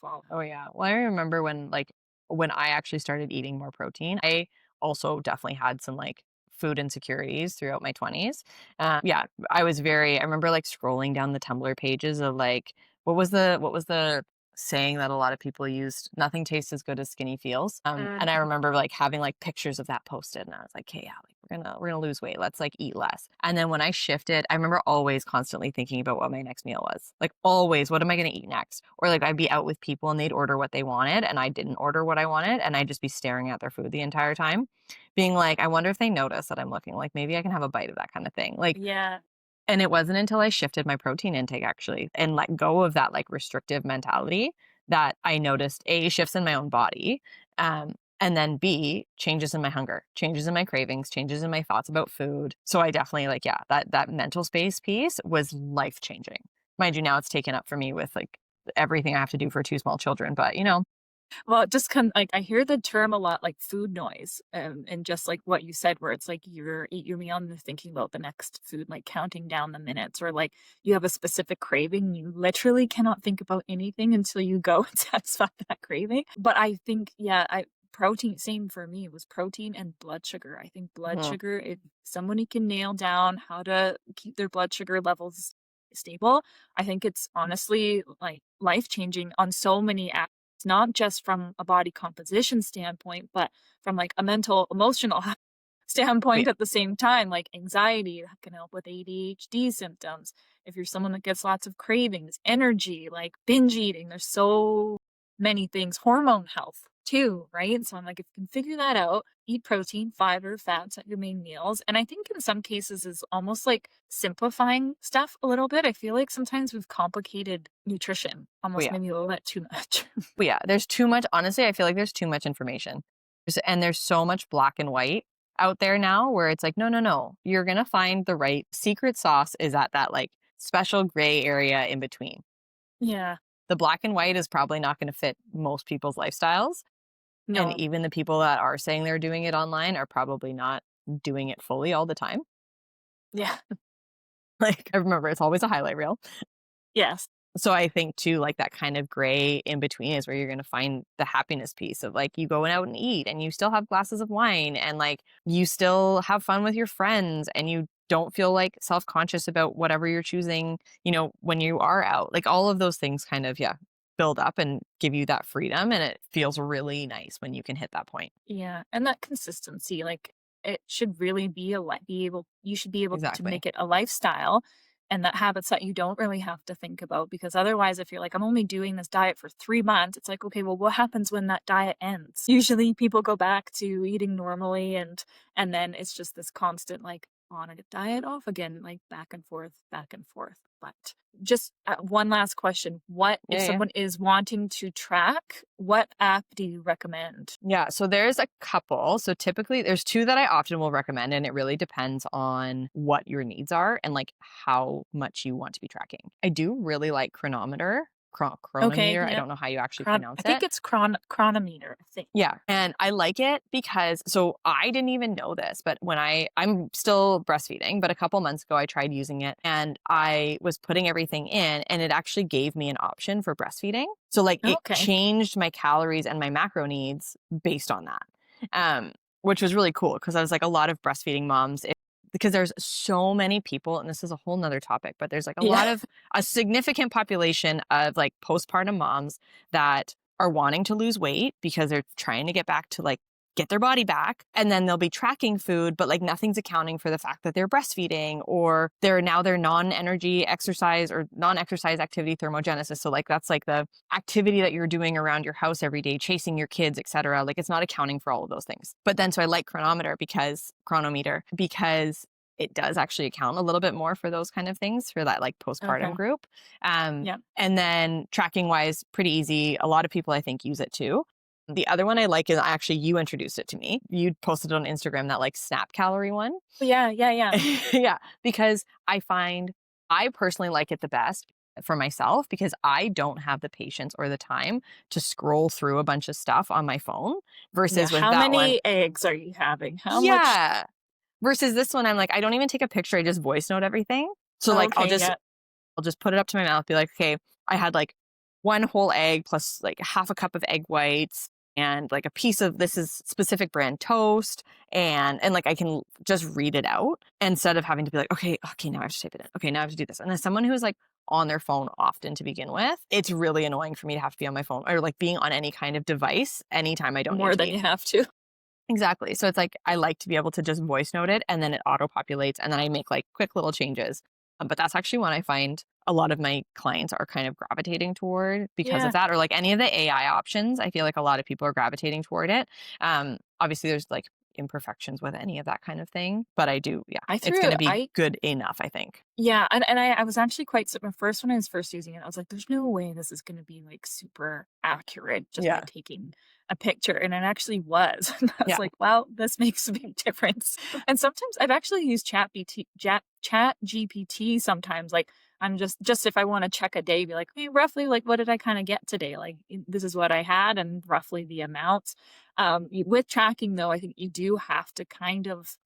follow. Oh yeah. Well, I remember when I actually started eating more protein, I also definitely had some like food insecurities throughout my 20s. Yeah, I remember like scrolling down the Tumblr pages of like what was the saying that a lot of people used, nothing tastes as good as skinny feels. And I remember like having like pictures of that posted and I was like, "Okay, yeah, like we're gonna lose weight. Let's like eat less." And then when I shifted, I remember always constantly thinking about what my next meal was. Like always, what am I gonna eat next? Or like I'd be out with people and they'd order what they wanted and I didn't order what I wanted and I'd just be staring at their food the entire time, being like, I wonder if they notice that I'm looking, like maybe I can have a bite of that kind of thing. Like, Yeah, and it wasn't until I shifted my protein intake actually and let go of that like restrictive mentality that I noticed A, shifts in my own body. And then B, changes in my hunger, changes in my cravings, changes in my thoughts about food. So I definitely like, yeah, that mental space piece was life changing. Mind you, now it's taken up for me with like everything I have to do for two small children. But Well, it just like I hear the term a lot, like food noise, and just like what you said, where it's like you're eat your meal and you're thinking about the next food, like counting down the minutes, or like you have a specific craving, you literally cannot think about anything until you go and satisfy that craving. But I think, yeah, I protein, same for me, it was protein and blood sugar. I think blood Mhm. sugar, if somebody can nail down how to keep their blood sugar levels stable, I think it's honestly like life changing on so many it's not just from a body composition standpoint, but from like a mental, emotional Oh, standpoint yeah. at the same time, like anxiety that can help with ADHD symptoms. If you're someone that gets lots of cravings, energy, like binge eating, there's so many things, hormone health too, right? So I'm like, if you can figure that out, eat protein, fiber, fats at your main meals. And I think in some cases is almost like simplifying stuff a little bit. I feel like sometimes we've complicated nutrition Oh, almost yeah. maybe a little bit too much. Oh, yeah. There's too much honestly, I feel like there's too much information. And there's so much black and white out there now where it's like, "No, no, no. You're gonna find the right secret sauce is at that, like, special gray area in between." Yeah. The black and white is probably not gonna fit most people's lifestyles, and No. even the people that are saying they're doing it online are probably not doing it fully all the time. Yeah. Like, I remember it's always a highlight reel. Yes. So I think too, like that kind of gray in between is where you're going to find the happiness piece of like you going out and eat and you still have glasses of wine and like you still have fun with your friends and you don't feel like self-conscious about whatever you're choosing, when you are out. Like all of those things kind of, yeah, build up and give you that freedom. And it feels really nice when you can hit that point. Yeah. And that consistency, like it should really be you should be able to Exactly. make it a lifestyle and that habits that you don't really have to think about. Because otherwise, if you're like, I'm only doing this diet for 3 months, it's like, okay, well, what happens when that diet ends? Usually people go back to eating normally and then it's just this constant like on a diet, off again, like back and forth, back and forth. But just one last question. What if Yeah. Yeah. someone is wanting to track, what app do you recommend? Yeah, so there's a couple. So typically there's two that I often will recommend, and it really depends on what your needs are and like how much you want to be tracking. I do really like Chronometer, Okay, Chronometer. I yeah. don't know how you actually pronounce I think it. it's chronometer, I think. Yeah, and I like it because so I didn't even know this, but when I'm still breastfeeding, but a couple months ago I tried using it and I was putting everything in and it actually gave me an option for breastfeeding. So like it Okay. changed my calories and my macro needs based on that. Which was really cool because I was like a lot of breastfeeding moms because there's so many people and this is a whole nother topic, but there's like Yeah. a significant population of like postpartum moms that are wanting to lose weight because they're trying to get back to like get their body back and then they'll be tracking food but like nothing's accounting for the fact that they're breastfeeding or they're non-energy exercise or non-exercise activity thermogenesis, so like that's like the activity that you're doing around your house every day, chasing your kids, etc. Like it's not accounting for all of those things. But then so I like chronometer because it does actually account a little bit more for those kind of things for that like postpartum Okay. group. Yeah. And then tracking wise, pretty easy. A lot of people I think use it too. The other one I like is actually you introduced it to me. You posted on Instagram that like snap calorie one. Yeah, yeah, yeah. Yeah, because I personally like it the best for myself because I don't have the patience or the time to scroll through a bunch of stuff on my phone Yeah, versus with how that one. many eggs are you having? How much Yeah. Versus this one, I'm like, I don't even take a picture. I just voice note everything. So like, Okay, yeah. I'll just put it up to my mouth, be like, okay, I had like one whole egg plus like half a cup of egg whites and like a piece of this is specific brand toast and like I can just read it out instead of having to be like, okay, now I have to type it in. Okay, now I have to do this. And as someone who's like on their phone often to begin with, it's really annoying for me to have to be on my phone or like being on any kind of device anytime I don't need More to than be. you have to. Exactly. So it's like I like to be able to just voice note it and then it auto populates and then I make like quick little changes. But that's actually one I find a lot of my clients are kind of gravitating toward because of Yeah. that, or like any of the AI options. I feel like a lot of people are gravitating toward it. Obviously, there's like imperfections with any of that kind of thing, but I do, yeah, I it's threw going to be I good enough, I think. Yeah, and I was actually quite first when I was first using it, I was like, "There's no way this is gonna be, like, super accurate just by Yeah. taking a picture," and it actually was. And I was Yeah. like, "Wow, this makes a big difference." And sometimes I've actually used ChatGPT sometimes, like, I'm just if I want to check a day, be like, hey, roughly, like, what did I kind of get today? Like, this is what I had, and roughly the amounts. With tracking, though, I think you do have to kind of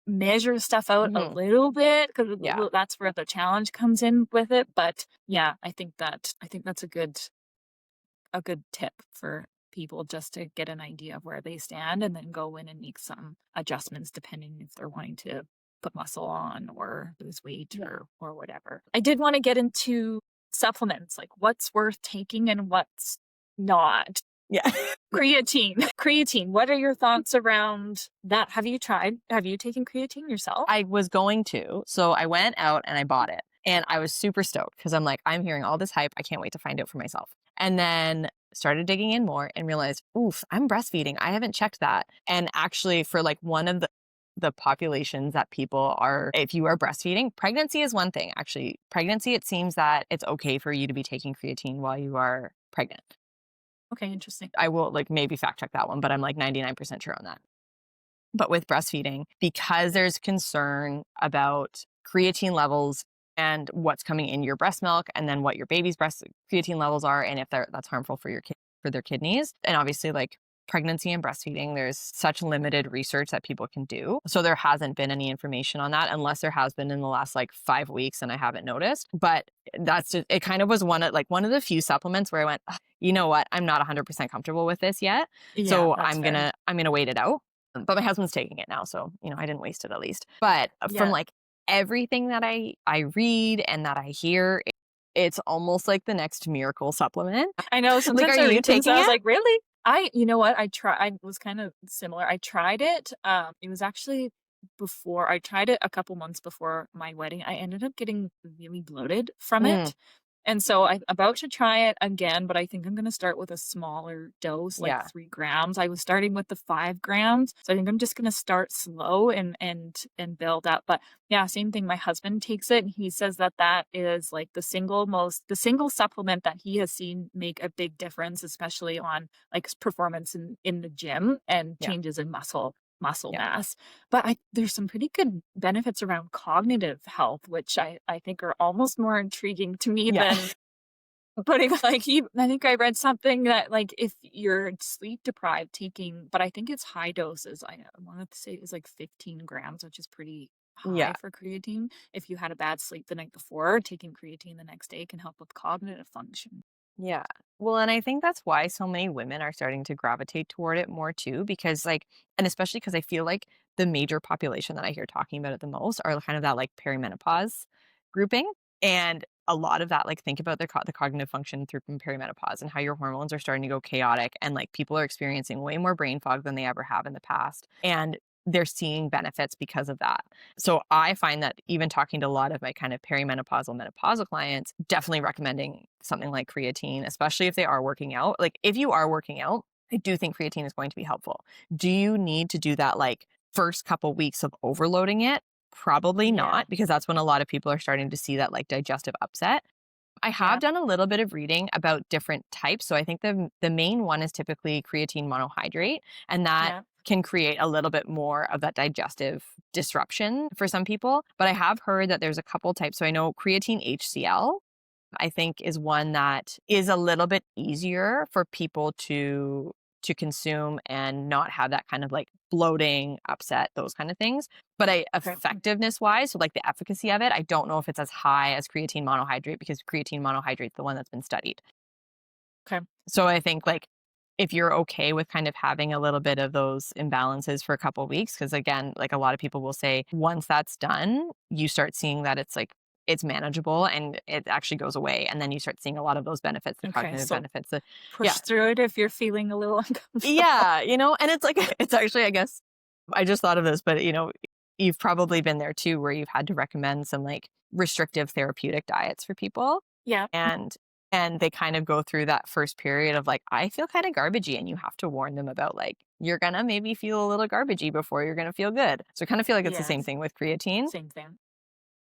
measure stuff out a Mhm. little bit because Yeah. that's where the challenge comes in with it. But yeah, I think that's a good tip for people just to get an idea of where they stand and then go in and make some adjustments depending if they're wanting to put muscle on or lose weight Yeah. or whatever. I did want to get into supplements, like what's worth taking and what's not. Yeah. Creatine. Creatine. What are your thoughts around that? Have you taken creatine yourself? I was going to. So I went out and I bought it. And I was super stoked because I'm like, I'm hearing all this hype. I can't wait to find out for myself. And then started digging in more and realized, oof, I'm breastfeeding. I haven't checked that. And actually, for like one of the populations that people are, if you are breastfeeding, pregnancy is one thing. Actually, pregnancy, it seems that it's okay for you to be taking creatine while you are pregnant. Okay, interesting. I will like maybe fact check that one, but I'm like 99% sure on that. But with breastfeeding, because there's concern about creatine levels and what's coming in your breast milk, and then what your baby's breast creatine levels are, and if that's harmful for your kid for their kidneys, and obviously like pregnancy and breastfeeding, there's such limited research that people can do. So there hasn't been any information on that, unless there has been in the last like 5 weeks, and I haven't noticed. But that's just, it kind of was one of the few supplements where I went, "Ugh, you know what, I'm not 100% comfortable with this yet, Yeah, so that's fair. I'm gonna wait it out." But my husband's taking it now, so, I didn't waste it at least. But from, Yeah. like, everything that I read and that I hear, it's almost like the next miracle supplement. I know Like, sometimes are I you read things, taking I was it? like, "Really?" You know what? I was kind of similar. I tried it, it was actually before I tried it a couple months before my wedding. I ended up getting really bloated from Mm, it. And so I'm about to try it again, but I think I'm gonna start with a smaller dose, like yeah, 3 grams. I was starting with the 5 grams, so I think I'm just gonna start slow and build up. But yeah, same thing. My husband takes it, and he says that that is like the single supplement that he has seen make a big difference, especially on like performance in the gym and yeah, changes in muscle yeah, mass. But there's some pretty good benefits around cognitive health, which I think are almost more intriguing to me yeah, than putting like I think I read something that like if you're sleep deprived taking, but I think it's high doses. I wanted to say it was like 15 grams, which is pretty high yeah. for creatine. If you had a bad sleep the night before, taking creatine the next day can help with cognitive function. Yeah. Well, and I think that's why so many women are starting to gravitate toward it more too, because like, and especially because I feel like the major population that I hear talking about it the most are kind of that like perimenopause grouping. And a lot of that, like, think about the cognitive function through perimenopause and how your hormones are starting to go chaotic. And like, people are experiencing way more brain fog than they ever have in the past. And they're seeing benefits because of that. So I find that even talking to a lot of my kind of perimenopausal, menopausal clients, definitely recommending something like creatine, especially if they are working out. Like if you are working out, I do think creatine is going to be helpful. Do you need to do that like first couple weeks of overloading it? Probably Yeah. not, because that's when a lot of people are starting to see that like digestive upset. I have Yeah. done a little bit of reading about different types. So I think the main one is typically creatine monohydrate, and that Yeah. can create a little bit more of that digestive disruption for some people. But I have heard that there's a couple types. So I know creatine HCl, I think, is one that is a little bit easier for people to consume and not have that kind of like bloating, upset, those kind of things. But Okay. effectiveness wise, so like the efficacy of it, I don't know if it's as high as creatine monohydrate, because creatine monohydrate is the one that's been studied. Okay. So I think like if you're okay with kind of having a little bit of those imbalances for a couple of weeks, because again, like a lot of people will say once that's done, you start seeing that it's like it's manageable and it actually goes away. And then you start seeing a lot of those benefits, the Okay. cognitive So benefits. Yeah. push through it if you're feeling a little uncomfortable. Yeah. And it's like, it's actually, I guess, I just thought of this, but you've probably been there too, where you've had to recommend some like restrictive therapeutic diets for people, Yeah. and they kind of go through that first period of like, I feel kind of garbagey, and you have to warn them about like, you're gonna maybe feel a little garbagey before you're gonna feel good. So I kind of feel like it's the same Yes. thing with creatine. Same thing.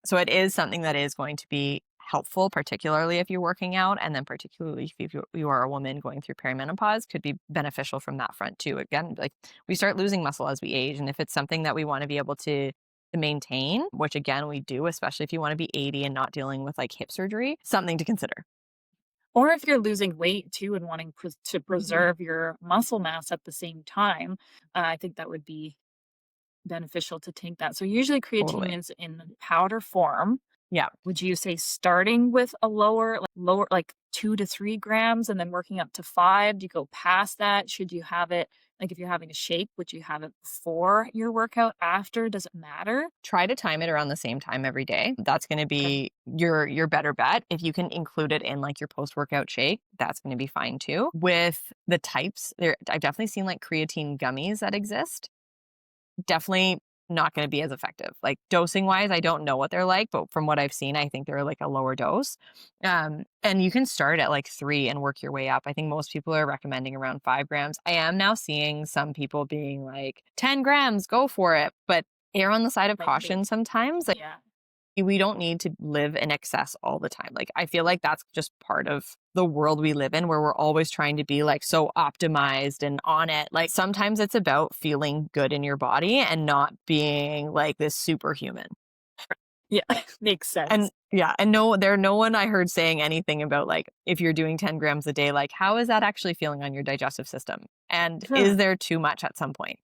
So it is something that is going to be helpful, particularly if you're working out, and then particularly if you are a woman going through perimenopause, could be beneficial from that front too. Again, like, we start losing muscle as we age, and if it's something that we want to be able to to maintain, which again, we do, especially if you want to be 80 and not dealing with like hip surgery, something to consider. Or if you're losing weight too and wanting to preserve your muscle mass at the same time, I think that would be beneficial to take that. So usually creatine Totally. is in powder form. Yeah. Would you say starting with a lower, like 2 to 3 grams and then working up to 5? Do you go past that? Should you have it, like if you're having a shake, would you have it before your workout, after? Does it matter? Try to time it around the same time every day. That's going to Okay. be your better bet. If you can include it in like your post-workout shake, that's going to be fine too. With the types, there I've definitely seen like creatine gummies that exist. Definitely not going to be as effective. Like dosing wise, I don't know what they're like, but from what I've seen, I think they're like a lower dose. And you can start at like 3 and work your way up. I think most people are recommending around 5 grams. I am now seeing some people being like 10 grams, go for it. But err on the side of Lightweight. caution sometimes. Like Yeah. we don't need to live in excess all the time. Like I feel like that's just part of the world we live in where we're always trying to be like so optimized and on it. Like sometimes it's about feeling good in your body and not being like this superhuman. Yeah. Makes And sense. yeah, and no one I heard saying anything about like if you're doing 10 grams a day, like how is that actually feeling on your digestive system? And is there too much at some point?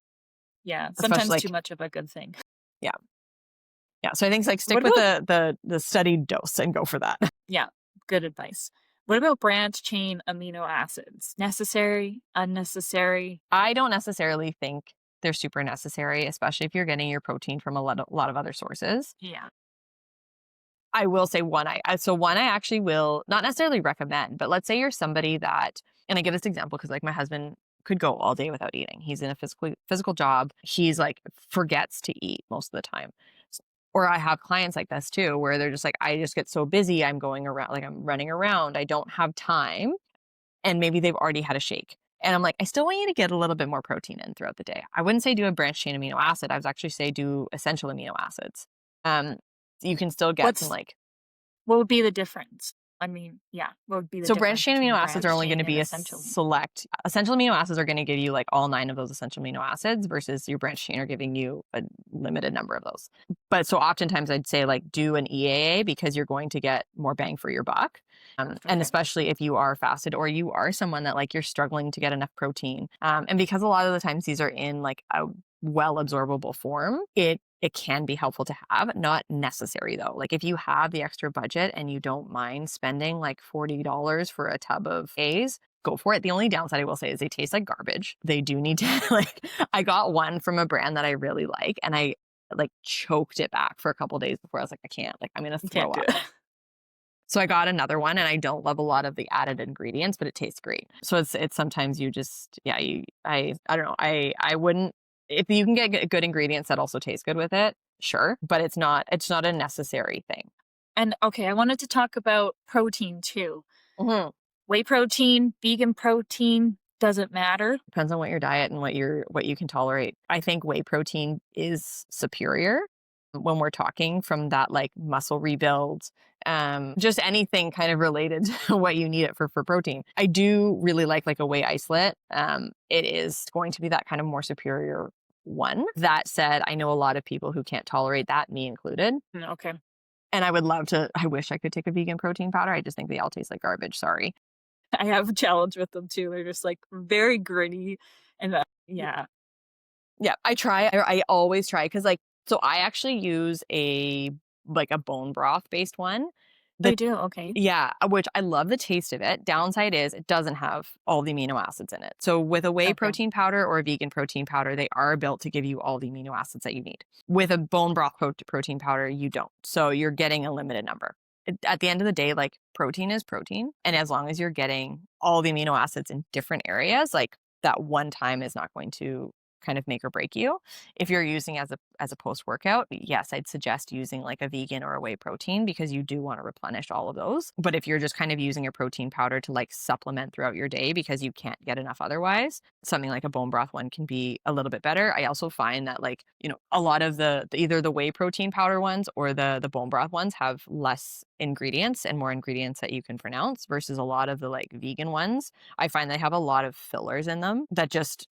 Yeah. Especially Sometimes too like much of a good thing. yeah. Yeah. So I think it's like stick What with about the studied dose and go for that. Yeah, good advice. What about branch chain amino acids? Necessary, unnecessary? I don't necessarily think they're super necessary, especially if you're getting your protein from a lot of other sources. Yeah. I will say one I actually will not necessarily recommend, but let's say you're somebody that, and I give this example because like my husband could go all day without eating. He's in a physical job. He's like forgets to eat most of the time. Or I have clients like this too, where they're just like, I just get so busy. I'm going around, like I'm running around. I don't have time. And maybe they've already had a shake. And I'm like, I still want you to get a little bit more protein in throughout the day. I wouldn't say do a branched chain amino acid. I would actually say do essential amino acids. Um, you can still get some What's like what would be the difference? I mean, yeah, what would be the so branched difference chain amino between acids are branched only going chain to and be a essential? select. Essential amino acids are going to give you like all 9 of those essential amino acids versus your branched chain are giving you a limited number of those. But so oftentimes I'd say like do an EAA because you're going to get more bang for your buck. And Okay. especially if you are fasted or you are someone that like you're struggling to get enough protein. And because a lot of the times these are in like a well absorbable form, it can be helpful to have, not necessary though. Like if you have the extra budget and you don't mind spending like $40 for a tub of A's, go for it. The only downside I will say is they taste like garbage. They do need to like I got one from a brand that I really like and I like choked it back for a couple days before I was like, I can't, like I'm gonna You throw can't do up. it. So I got another one and I don't love a lot of the added ingredients, but it tastes great. So it's sometimes you just yeah, I don't know. I wouldn't if you can get good ingredients that also taste good with it, sure, but it's not a necessary thing. And okay, I wanted to talk about protein too. Mhm. Whey protein, vegan protein, doesn't matter. Depends on what your diet and what you can tolerate. I think whey protein is superior when we're talking from that like muscle rebuild, just anything kind of related to what you need it for protein. I do really like a whey isolate. It is going to be that kind of more superior one. That said, I know a lot of people who can't tolerate that, me included. Okay. And I would love to, I wish I could take a vegan protein powder. I just think they all taste like garbage. Sorry. I have a challenge with them too. They're just like very gritty and yeah. Yeah, I try. I always try because, like, so I actually use a bone broth based one. Oh, The you do? Okay. yeah, which I love the taste of it. Downside is it doesn't have all the amino acids in it. So with a whey Okay. protein powder or a vegan protein powder, they are built to give you all the amino acids that you need. With a bone broth protein powder, you don't. So you're getting a limited number. At the end of the day, like protein is protein, and as long as you're getting all the amino acids in different areas, like that one time is not going to kind of make or break you. If you're using as a post workout, yes, I'd suggest using like a vegan or a whey protein because you do want to replenish all of those. But if you're just kind of using a protein powder to like supplement throughout your day because you can't get enough otherwise, something like a bone broth one can be a little bit better. I also find that like, a lot of either the whey protein powder ones or the bone broth ones have less ingredients and more ingredients that you can pronounce versus a lot of the like vegan ones. I find they have a lot of fillers in them that just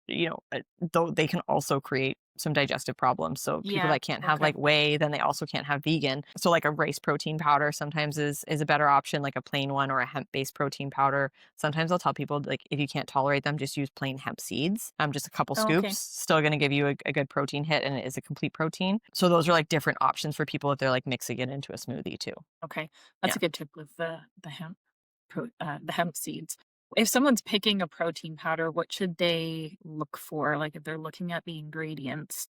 though they can also create some digestive problems. So people Yeah. that can't have Okay. like whey, then they also can't have vegan. So like a rice protein powder sometimes is a better option, like a plain one or a hemp-based protein powder. Sometimes I'll tell people like if you can't tolerate them, just use plain hemp seeds. Just a couple Oh, scoops, okay. still going to give you a good protein hit, and it is a complete protein. So those are like different options for people if they're like mixing it into a smoothie too. Okay. Yeah. That's a good tip with the hemp seeds. If someone's picking a protein powder, what should they look for? Like if they're looking at the ingredients,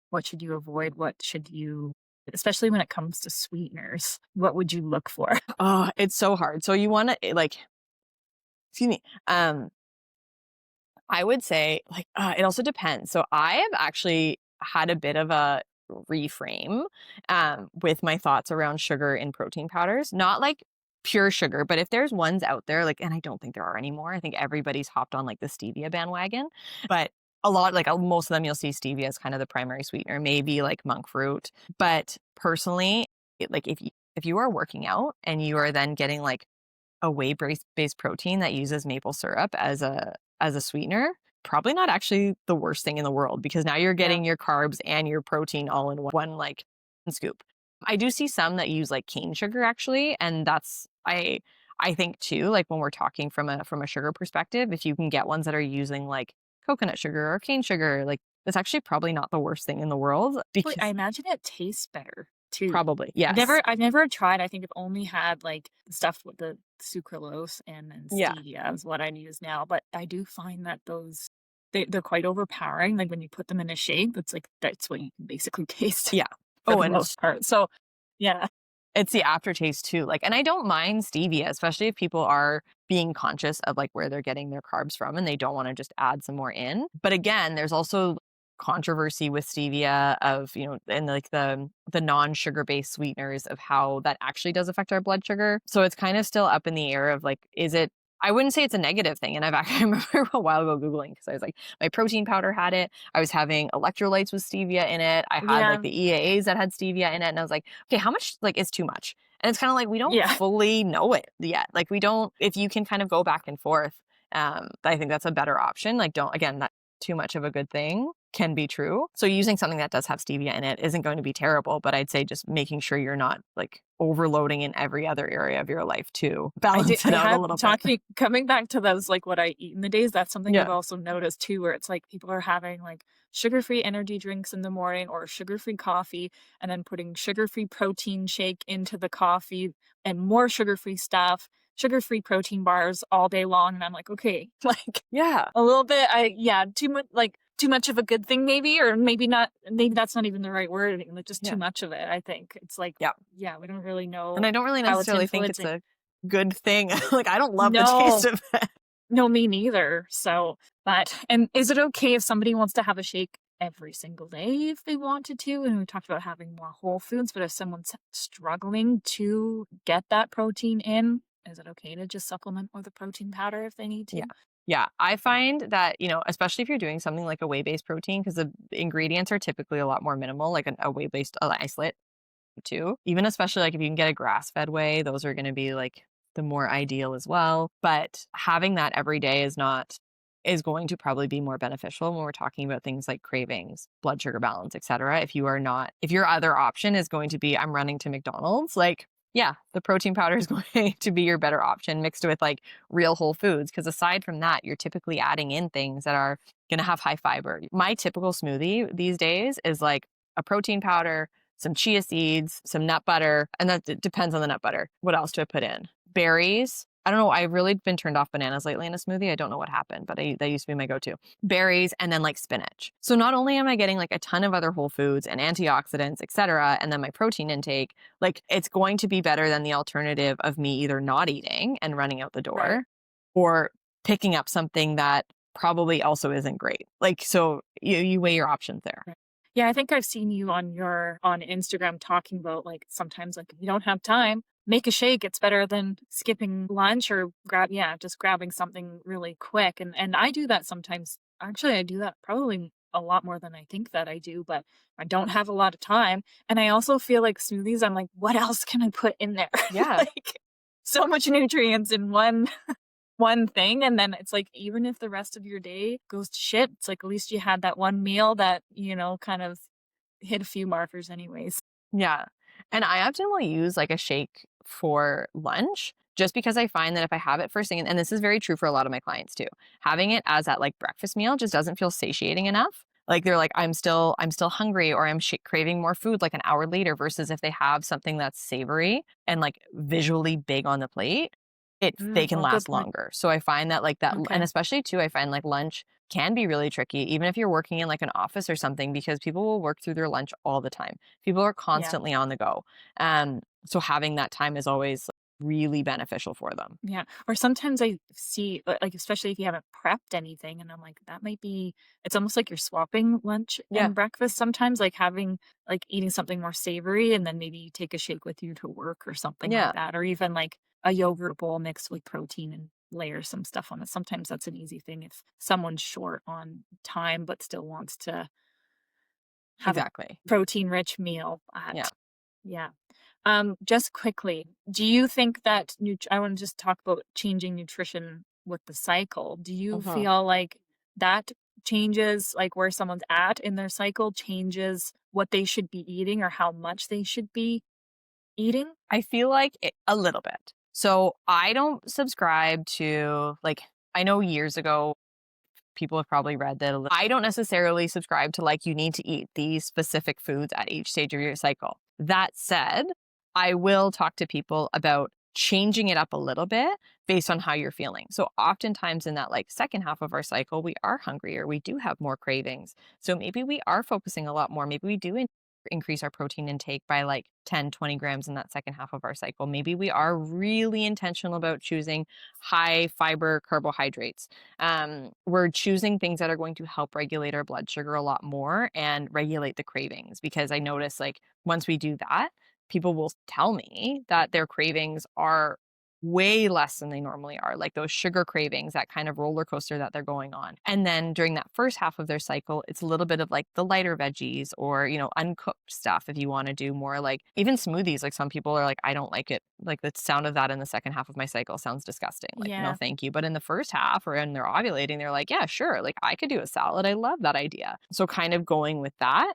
what should you avoid? What should you, especially when it comes to sweeteners, what would you look for? Oh, it's so hard. So you want to like, excuse me. I would say like it also depends. So I have actually had a bit of a reframe with my thoughts around sugar in protein powders. Not like pure sugar, but if there's ones out there, like, and I don't think there are anymore. I think everybody's hopped on like the stevia bandwagon, but a lot like most of them you'll see stevia as kind of the primary sweetener, maybe like monk fruit. But personally, like if you are working out and you are then getting like a whey-based protein that uses maple syrup as a sweetener, probably not actually the worst thing in the world because now you're Yeah. getting your carbs and your protein all in one like scoop. I do see some that use like cane sugar actually, and that's I think too, like when we're talking from a sugar perspective, if you can get ones that are using like coconut sugar or cane sugar, like that's actually probably not the worst thing in the world Wait, I because imagine it tastes better too. probably, yes. I've never tried. I think I've only had like stuff with the sucralose and Yeah. stevia is what I use now. But I do find that they're quite overpowering. Like when you put them in a shake, that's what you can basically taste Yeah. for Oh, the and most part. So yeah, it's the aftertaste too. Like, and I don't mind stevia, especially if people are being conscious of like where they're getting their carbs from and they don't want to just add some more in. But again, there's also controversy with stevia of, and like the non-sugar based sweeteners of how that actually does affect our blood sugar. So it's kind of still up in the air of like, is it I wouldn't say it's a negative thing. And I've actually I remember a while ago Googling because I was like, my protein powder had it. I was having electrolytes with stevia in it. I had like yeah, the EAAs that had stevia in it. And I was like, okay, how much like is too much? And it's kind of like we don't yeah. fully know it yet. Like we don't, if you can kind of go back and forth, I think that's a better option. Like don't again, that too much of a good thing can be true. So using something that does have stevia in it isn't going to be terrible, but I'd say just making sure you're not like overloading in every other area of your life to balance I it out a have little bit. talking coming back to those, like, what I eat in the days, that's something I've Yeah. also noticed too, where it's like people are having, like, sugar-free energy drinks in the morning or sugar-free coffee, and then putting sugar-free protein shake into the coffee and more sugar-free stuff, sugar-free protein bars all day long, and I'm like, "Okay," like, Yeah. a little bit too much of a good thing maybe, or maybe that's not even the right word, like, just too Yeah. much of it, I think. It's like, Yeah. yeah, we don't really And know I don't really how it's necessarily think it's influencing. a good thing. Like I don't love the taste No. of it. No, me neither. So, and is it okay if somebody wants to have a shake every single day if they wanted to? And we talked about having more whole foods, but if someone's struggling to get that protein in, is it okay to just supplement with a protein powder if they need Yeah. to? Yeah. I find that, especially if you're doing something like a whey-based protein, because the ingredients are typically a lot more minimal, like a whey-based isolate too. Even especially like if you can get a grass-fed whey, those are going to be like the more ideal as well. But having that every day is going to probably be more beneficial when we're talking about things like cravings, blood sugar balance, etc. If your other option is going to be I'm running to McDonald's, like yeah, the protein powder is going to be your better option mixed with like real whole foods. Because aside from that, you're typically adding in things that are going to have high fiber. My typical smoothie these days is like a protein powder, some chia seeds, some nut butter, and that depends on the nut butter. What else do I put in? Berries. I don't know. I've really been turned off bananas lately in a smoothie. I don't know what happened, but that used to be my go-to. Berries and then like spinach. So not only am I getting like a ton of other whole foods and antioxidants, etc., and then my protein intake, like it's going to be better than the alternative of me either not eating and running out the Right. door or picking up something that probably also isn't great. Like so you weigh your options there. Right. Yeah, I think I've seen you on Instagram talking about like sometimes like if you don't have time, make a shake. It's better than skipping lunch or just grabbing something really quick. And I do that sometimes. Actually, I do that probably a lot more than I think that I do, but I don't have a lot of time. And I also feel like smoothies, I'm like, what else can I put in there? Yeah. Like so much nutrients in one one thing, and then it's like, even if the rest of your day goes to shit, it's like, at least you had that one meal that, kind of hit a few markers anyways. Yeah. And I often will use like a shake for lunch just because I find that if I have it first thing, and this is very true for a lot of my clients too, having it as that like breakfast meal just doesn't feel satiating enough. Like they're like, I'm still hungry, or craving more food like an hour later, versus if they have something that's savory and like visually big on the plate, they can Oh, good last point. longer. So I find that like that, and Okay. especially too, I find like lunch can be really tricky, even if you're working in like an office or something, because people will work through their lunch all the time. People are Yeah. constantly on the go. So having that time is always really beneficial for them. Yeah. Or sometimes I see, like, especially if you haven't prepped anything, and I'm like, that might be, it's almost like you're swapping lunch Yeah. and breakfast sometimes, like having, like eating something more savory and then maybe you take a shake with you to work or something like Yeah, that. Or even like a yogurt bowl mixed with protein and layer some stuff on it. Sometimes that's an easy thing if someone's short on time but still wants to have a exactly. protein rich meal Yeah. at, yeah. Just quickly, do you think that I want to just talk about changing nutrition with the cycle. Do you Mhm. feel like that changes, like where someone's at in their cycle changes what they should be eating or how much they should be eating? I feel like a little bit. So I don't subscribe to like, I know years ago people have probably read that I don't necessarily subscribe to like you need to eat these specific foods at each stage of your cycle. That said, I will talk to people about changing it up a little bit based on how you're feeling. So oftentimes in that like second half of our cycle, we are hungrier, we do have more cravings. So maybe we are focusing a lot more. Maybe we do increase our protein intake by like 10, 20 grams in that second half of our cycle. Maybe we are really intentional about choosing high fiber carbohydrates. We're choosing things that are going to help regulate our blood sugar a lot more and regulate the cravings, because I notice like once we do that, people will tell me that their cravings are way less than they normally are, like those sugar cravings, that kind of roller coaster that they're going on. And then during that first half of their cycle, it's a little bit of like the lighter veggies, or, uncooked stuff if you want to do more like even smoothies. Like some people are like, I don't like it. Like the sound of that in the second half of my cycle sounds disgusting. Like, no, Yeah. thank you. But in the first half or when they're ovulating, they're like, yeah, sure. Like I could do a salad. I love that idea. So kind of going with that,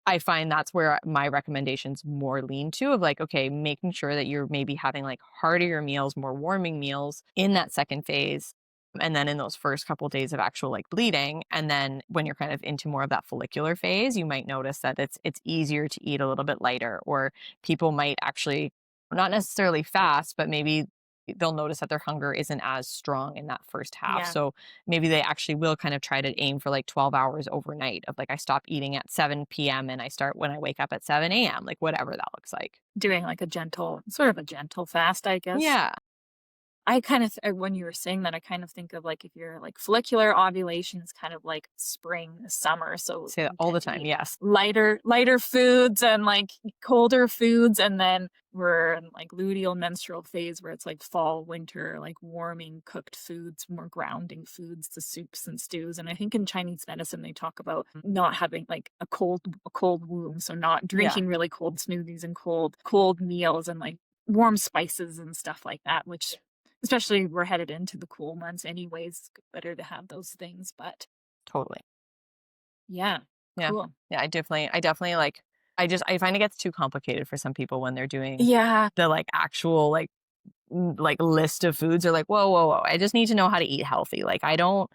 I find that's where my recommendations more lean to, of like, okay, making sure that you're maybe having like heartier meals, more warming meals in that second phase. And then in those first couple of days of actual like bleeding. And then when you're kind of into more of that follicular phase, you might notice that it's easier to eat a little bit lighter, or people might actually not necessarily fast, but maybe they'll notice that their hunger isn't as strong in that first half. Yeah. So maybe they actually will kind of try to aim for like 12 hours overnight, of like I stop eating at 7 p.m. and I start when I wake up at 7 a.m., like whatever that looks like. Doing like a gentle, sort of a gentle fast, I guess. Yeah. I kind of when you were saying that, I kind of think of like if you're like follicular ovulation is kind of like spring, summer, so Say that you all the tend to time. eat Yes. lighter foods and like colder foods, and then we're in like luteal menstrual phase where it's like fall, winter, like warming cooked foods, more grounding foods, the soups and stews. And I think in Chinese medicine they talk about not having like a cold womb, so not Yeah. drinking really cold smoothies and cold meals and like warm spices and stuff like that, which especially we're headed into the cool months anyways, better to have those things, but Totally. yeah, Yeah. cool. Yeah. I definitely like, I find it gets too complicated for some people when they're doing Yeah, the like actual like list of foods. Are like, whoa, whoa, whoa. I just need to know how to eat healthy. Like I don't,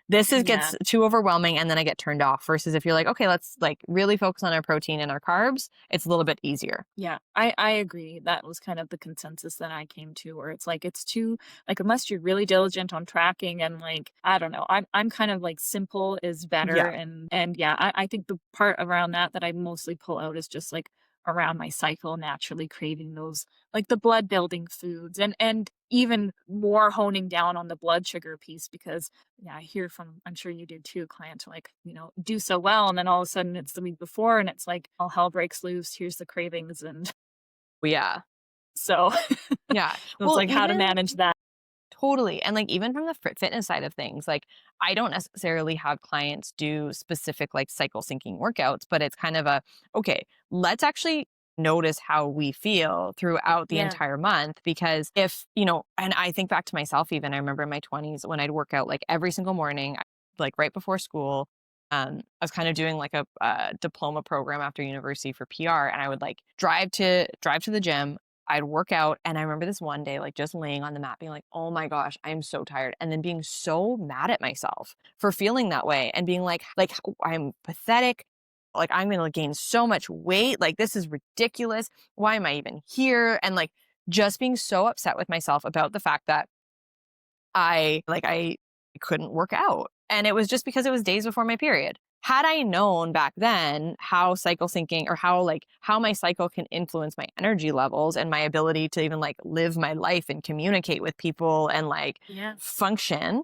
this is yeah, gets too overwhelming and then I get turned off, versus if you're like, okay, let's like really focus on our protein and our carbs, it's a little bit easier. yeah. I agree. That was kind of the consensus that I came to, where it's like it's too, like, unless you're really diligent on tracking and like I don't know, I'm kind of like simple is better, Yeah, and yeah, I think the part around that I mostly pull out is just like around my cycle naturally craving those, like the blood building foods, and even more honing down on the blood sugar piece, because yeah, I hear from, I'm sure you do too, clients are like, do so well, and then all of a sudden it's the week before and it's like all hell breaks loose, here's the cravings, and yeah, so yeah. it's Well, like how to even manage that. totally. And like even from the fitness side of things, like I don't necessarily have clients do specific like cycle syncing workouts, but it's kind of a, okay, let's actually notice how we feel throughout the Yeah. entire month. Because if, and I think back to myself, even I remember in my 20s when I'd work out like every single morning, like right before school. I was kind of doing like a diploma program after university for PR, and I would like drive to the gym. I'd work out, and I remember this one day, like just laying on the mat, being like, "Oh my gosh, I'm so tired," and then being so mad at myself for feeling that way, and being like I'm pathetic. Like I'm gonna gain so much weight. Like this is ridiculous. Why am I even here? And like just being so upset with myself about the fact that I couldn't work out. And it was just because it was days before my period. Had I known back then how cycle syncing, or how my cycle can influence my energy levels and my ability to even like live my life and communicate with people and like Yeah. function,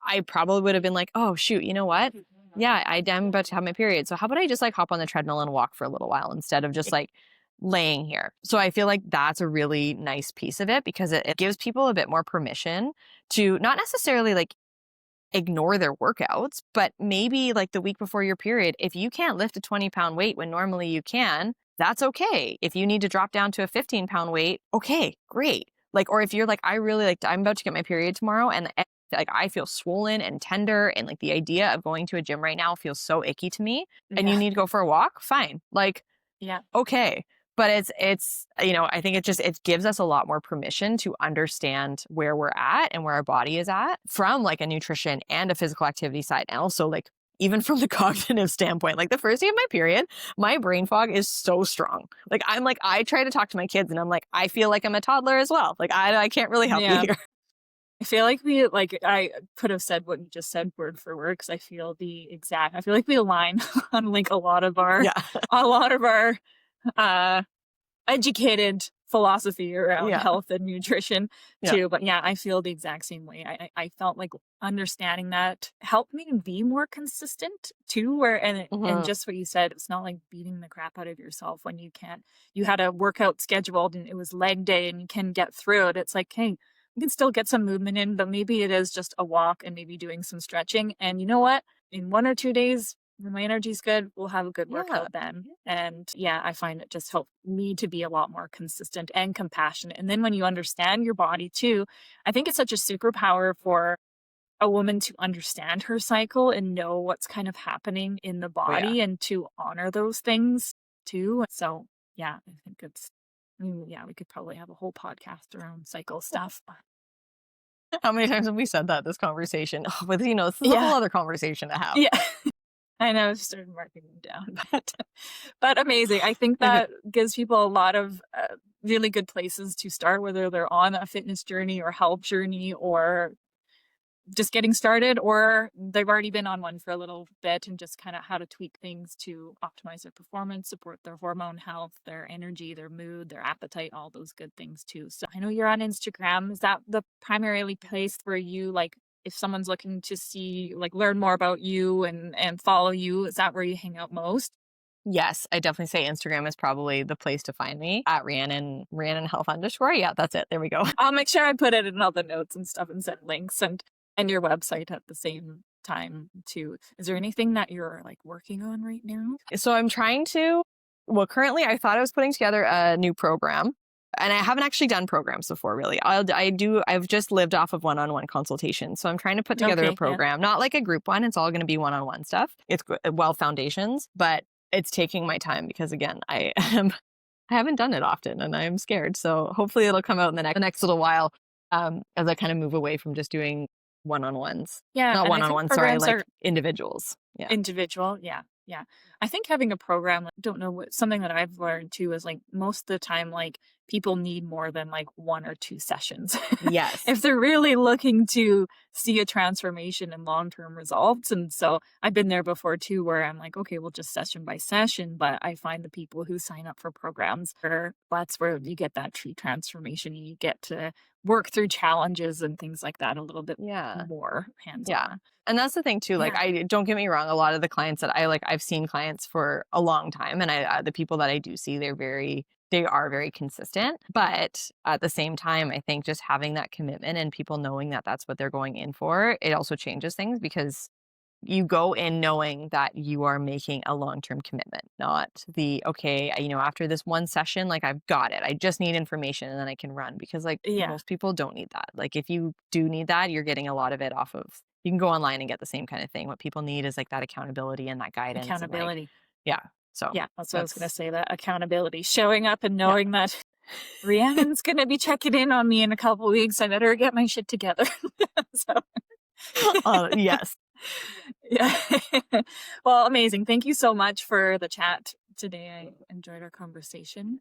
I probably would have been like, oh shoot, you know what? Yeah, I'm about to have my period. So how about I just like hop on the treadmill and walk for a little while instead of just like laying here. So I feel like that's a really nice piece of it, because it gives people a bit more permission to not necessarily like ignore their workouts, but maybe like the week before your period, if you can't lift a 20-pound weight when normally you can, that's okay. If you need to drop down to a 15-pound weight, okay, great. Like, or if you're like, I really like, I'm about to get my period tomorrow, and like I feel swollen and tender, and like the idea of going to a gym right now feels so icky to me, and you Yeah. need to go for a walk, fine. Like, Yeah. okay. But it's I think it gives us a lot more permission to understand where we're at and where our body is at from like a nutrition and a physical activity side. And also like even from the cognitive standpoint, like the first day of my period, my brain fog is so strong. Like I try to talk to my kids and I'm like, I feel like I'm a toddler as well. Like I can't really help you Yeah. here. I feel like I could have said what you just said word for word, because I feel like we align on like Yeah. a lot of our uh educated philosophy around Yeah. health and nutrition Yeah. too. But yeah, I feel the exact same way. I felt like understanding that helped me to be more consistent too. And Hmm. just what you said, it's not like beating the crap out of yourself when you can't. You had a workout scheduled and it was leg day and you can get through it. It's like, hey, you can still get some movement in, but maybe it is just a walk and maybe doing some stretching. And you know what? In 1 or 2 days, when my energy's good, we'll have a good Yeah. workout then. And yeah, I find it just helped me to be a lot more consistent and compassionate. And then when you understand your body too, I think it's such a superpower for a woman to understand her cycle and know what's kind of happening in the Oh yeah. body and to honor those things too. So yeah, I think yeah, we could probably have a whole podcast around cycle stuff. But How many times have we said that this conversation? Oh, but this is a whole yeah, other conversation to have. yeah. I know, I started marking them down, but amazing. I think that gives people a lot of really good places to start, whether they're on a fitness journey or health journey or just getting started, or they've already been on one for a little bit and just kind of how to tweak things to optimize their performance, support their hormone health, their energy, their mood, their appetite, all those good things too. So I know you're on Instagram. Is that the primarily place where you like, if someone's looking to see, like learn more about you and follow you, is that where you hang out most? Yes, I definitely say Instagram is probably the place to find me at Rhiannon Health _. Yeah, that's it. There we go. I'll make sure I put it in all the notes and stuff and send links and your website at the same time too. Is there anything that you're like working on right now? So I'm trying to, well, currently I thought I was putting together a new program, and I haven't actually done programs before really. I've just lived off of one-on-one consultations. So I'm trying to put together a Okay, yeah. program, not like a group one. It's all going to be one-on-one stuff. It's well foundations, but it's taking my time because again, I haven't done it often and I'm scared. So hopefully it'll come out in the next little while, as I kind of move away from just doing one-on-ones. Yeah, Not and I think one-on-ones, sorry, programs like are individuals. Yeah. individual, yeah, yeah. I think having a program, like, don't know what something that I've learned too is like most of the time, like people need more than like 1 or 2 sessions Yes. if they're really looking to see a transformation and long-term results. And so I've been there before too, where I'm like, okay, well, just session by session. But I find the people who sign up for programs, that's where you get that true transformation. You get to work through challenges and things like that a little bit Yeah. more Yeah. hands-on. And that's the thing too. Like, Yeah. I don't get me wrong. A lot of the clients that I've seen clients for a long time, and the people that I do see, they are very consistent. But at the same time, I think just having that commitment and people knowing that that's what they're going in for, it also changes things because you go in knowing that you are making a long-term commitment, not the, okay, after this one session, like I've got it. I just need information and then I can run because like Yeah, most people don't need that. Like if you do need that, you're getting a lot of it off of, you can go online and get the same kind of thing. What people need is like that accountability and that guidance and like, accountability. yeah. So Yeah, that's what I was gonna that's, say, that accountability, showing up and yeah. knowing that Rhiannon's gonna be checking in on me in a couple weeks. I better get my shit together. So, Yes. yeah. Well, amazing. Thank you so much for the chat today. I enjoyed our conversation.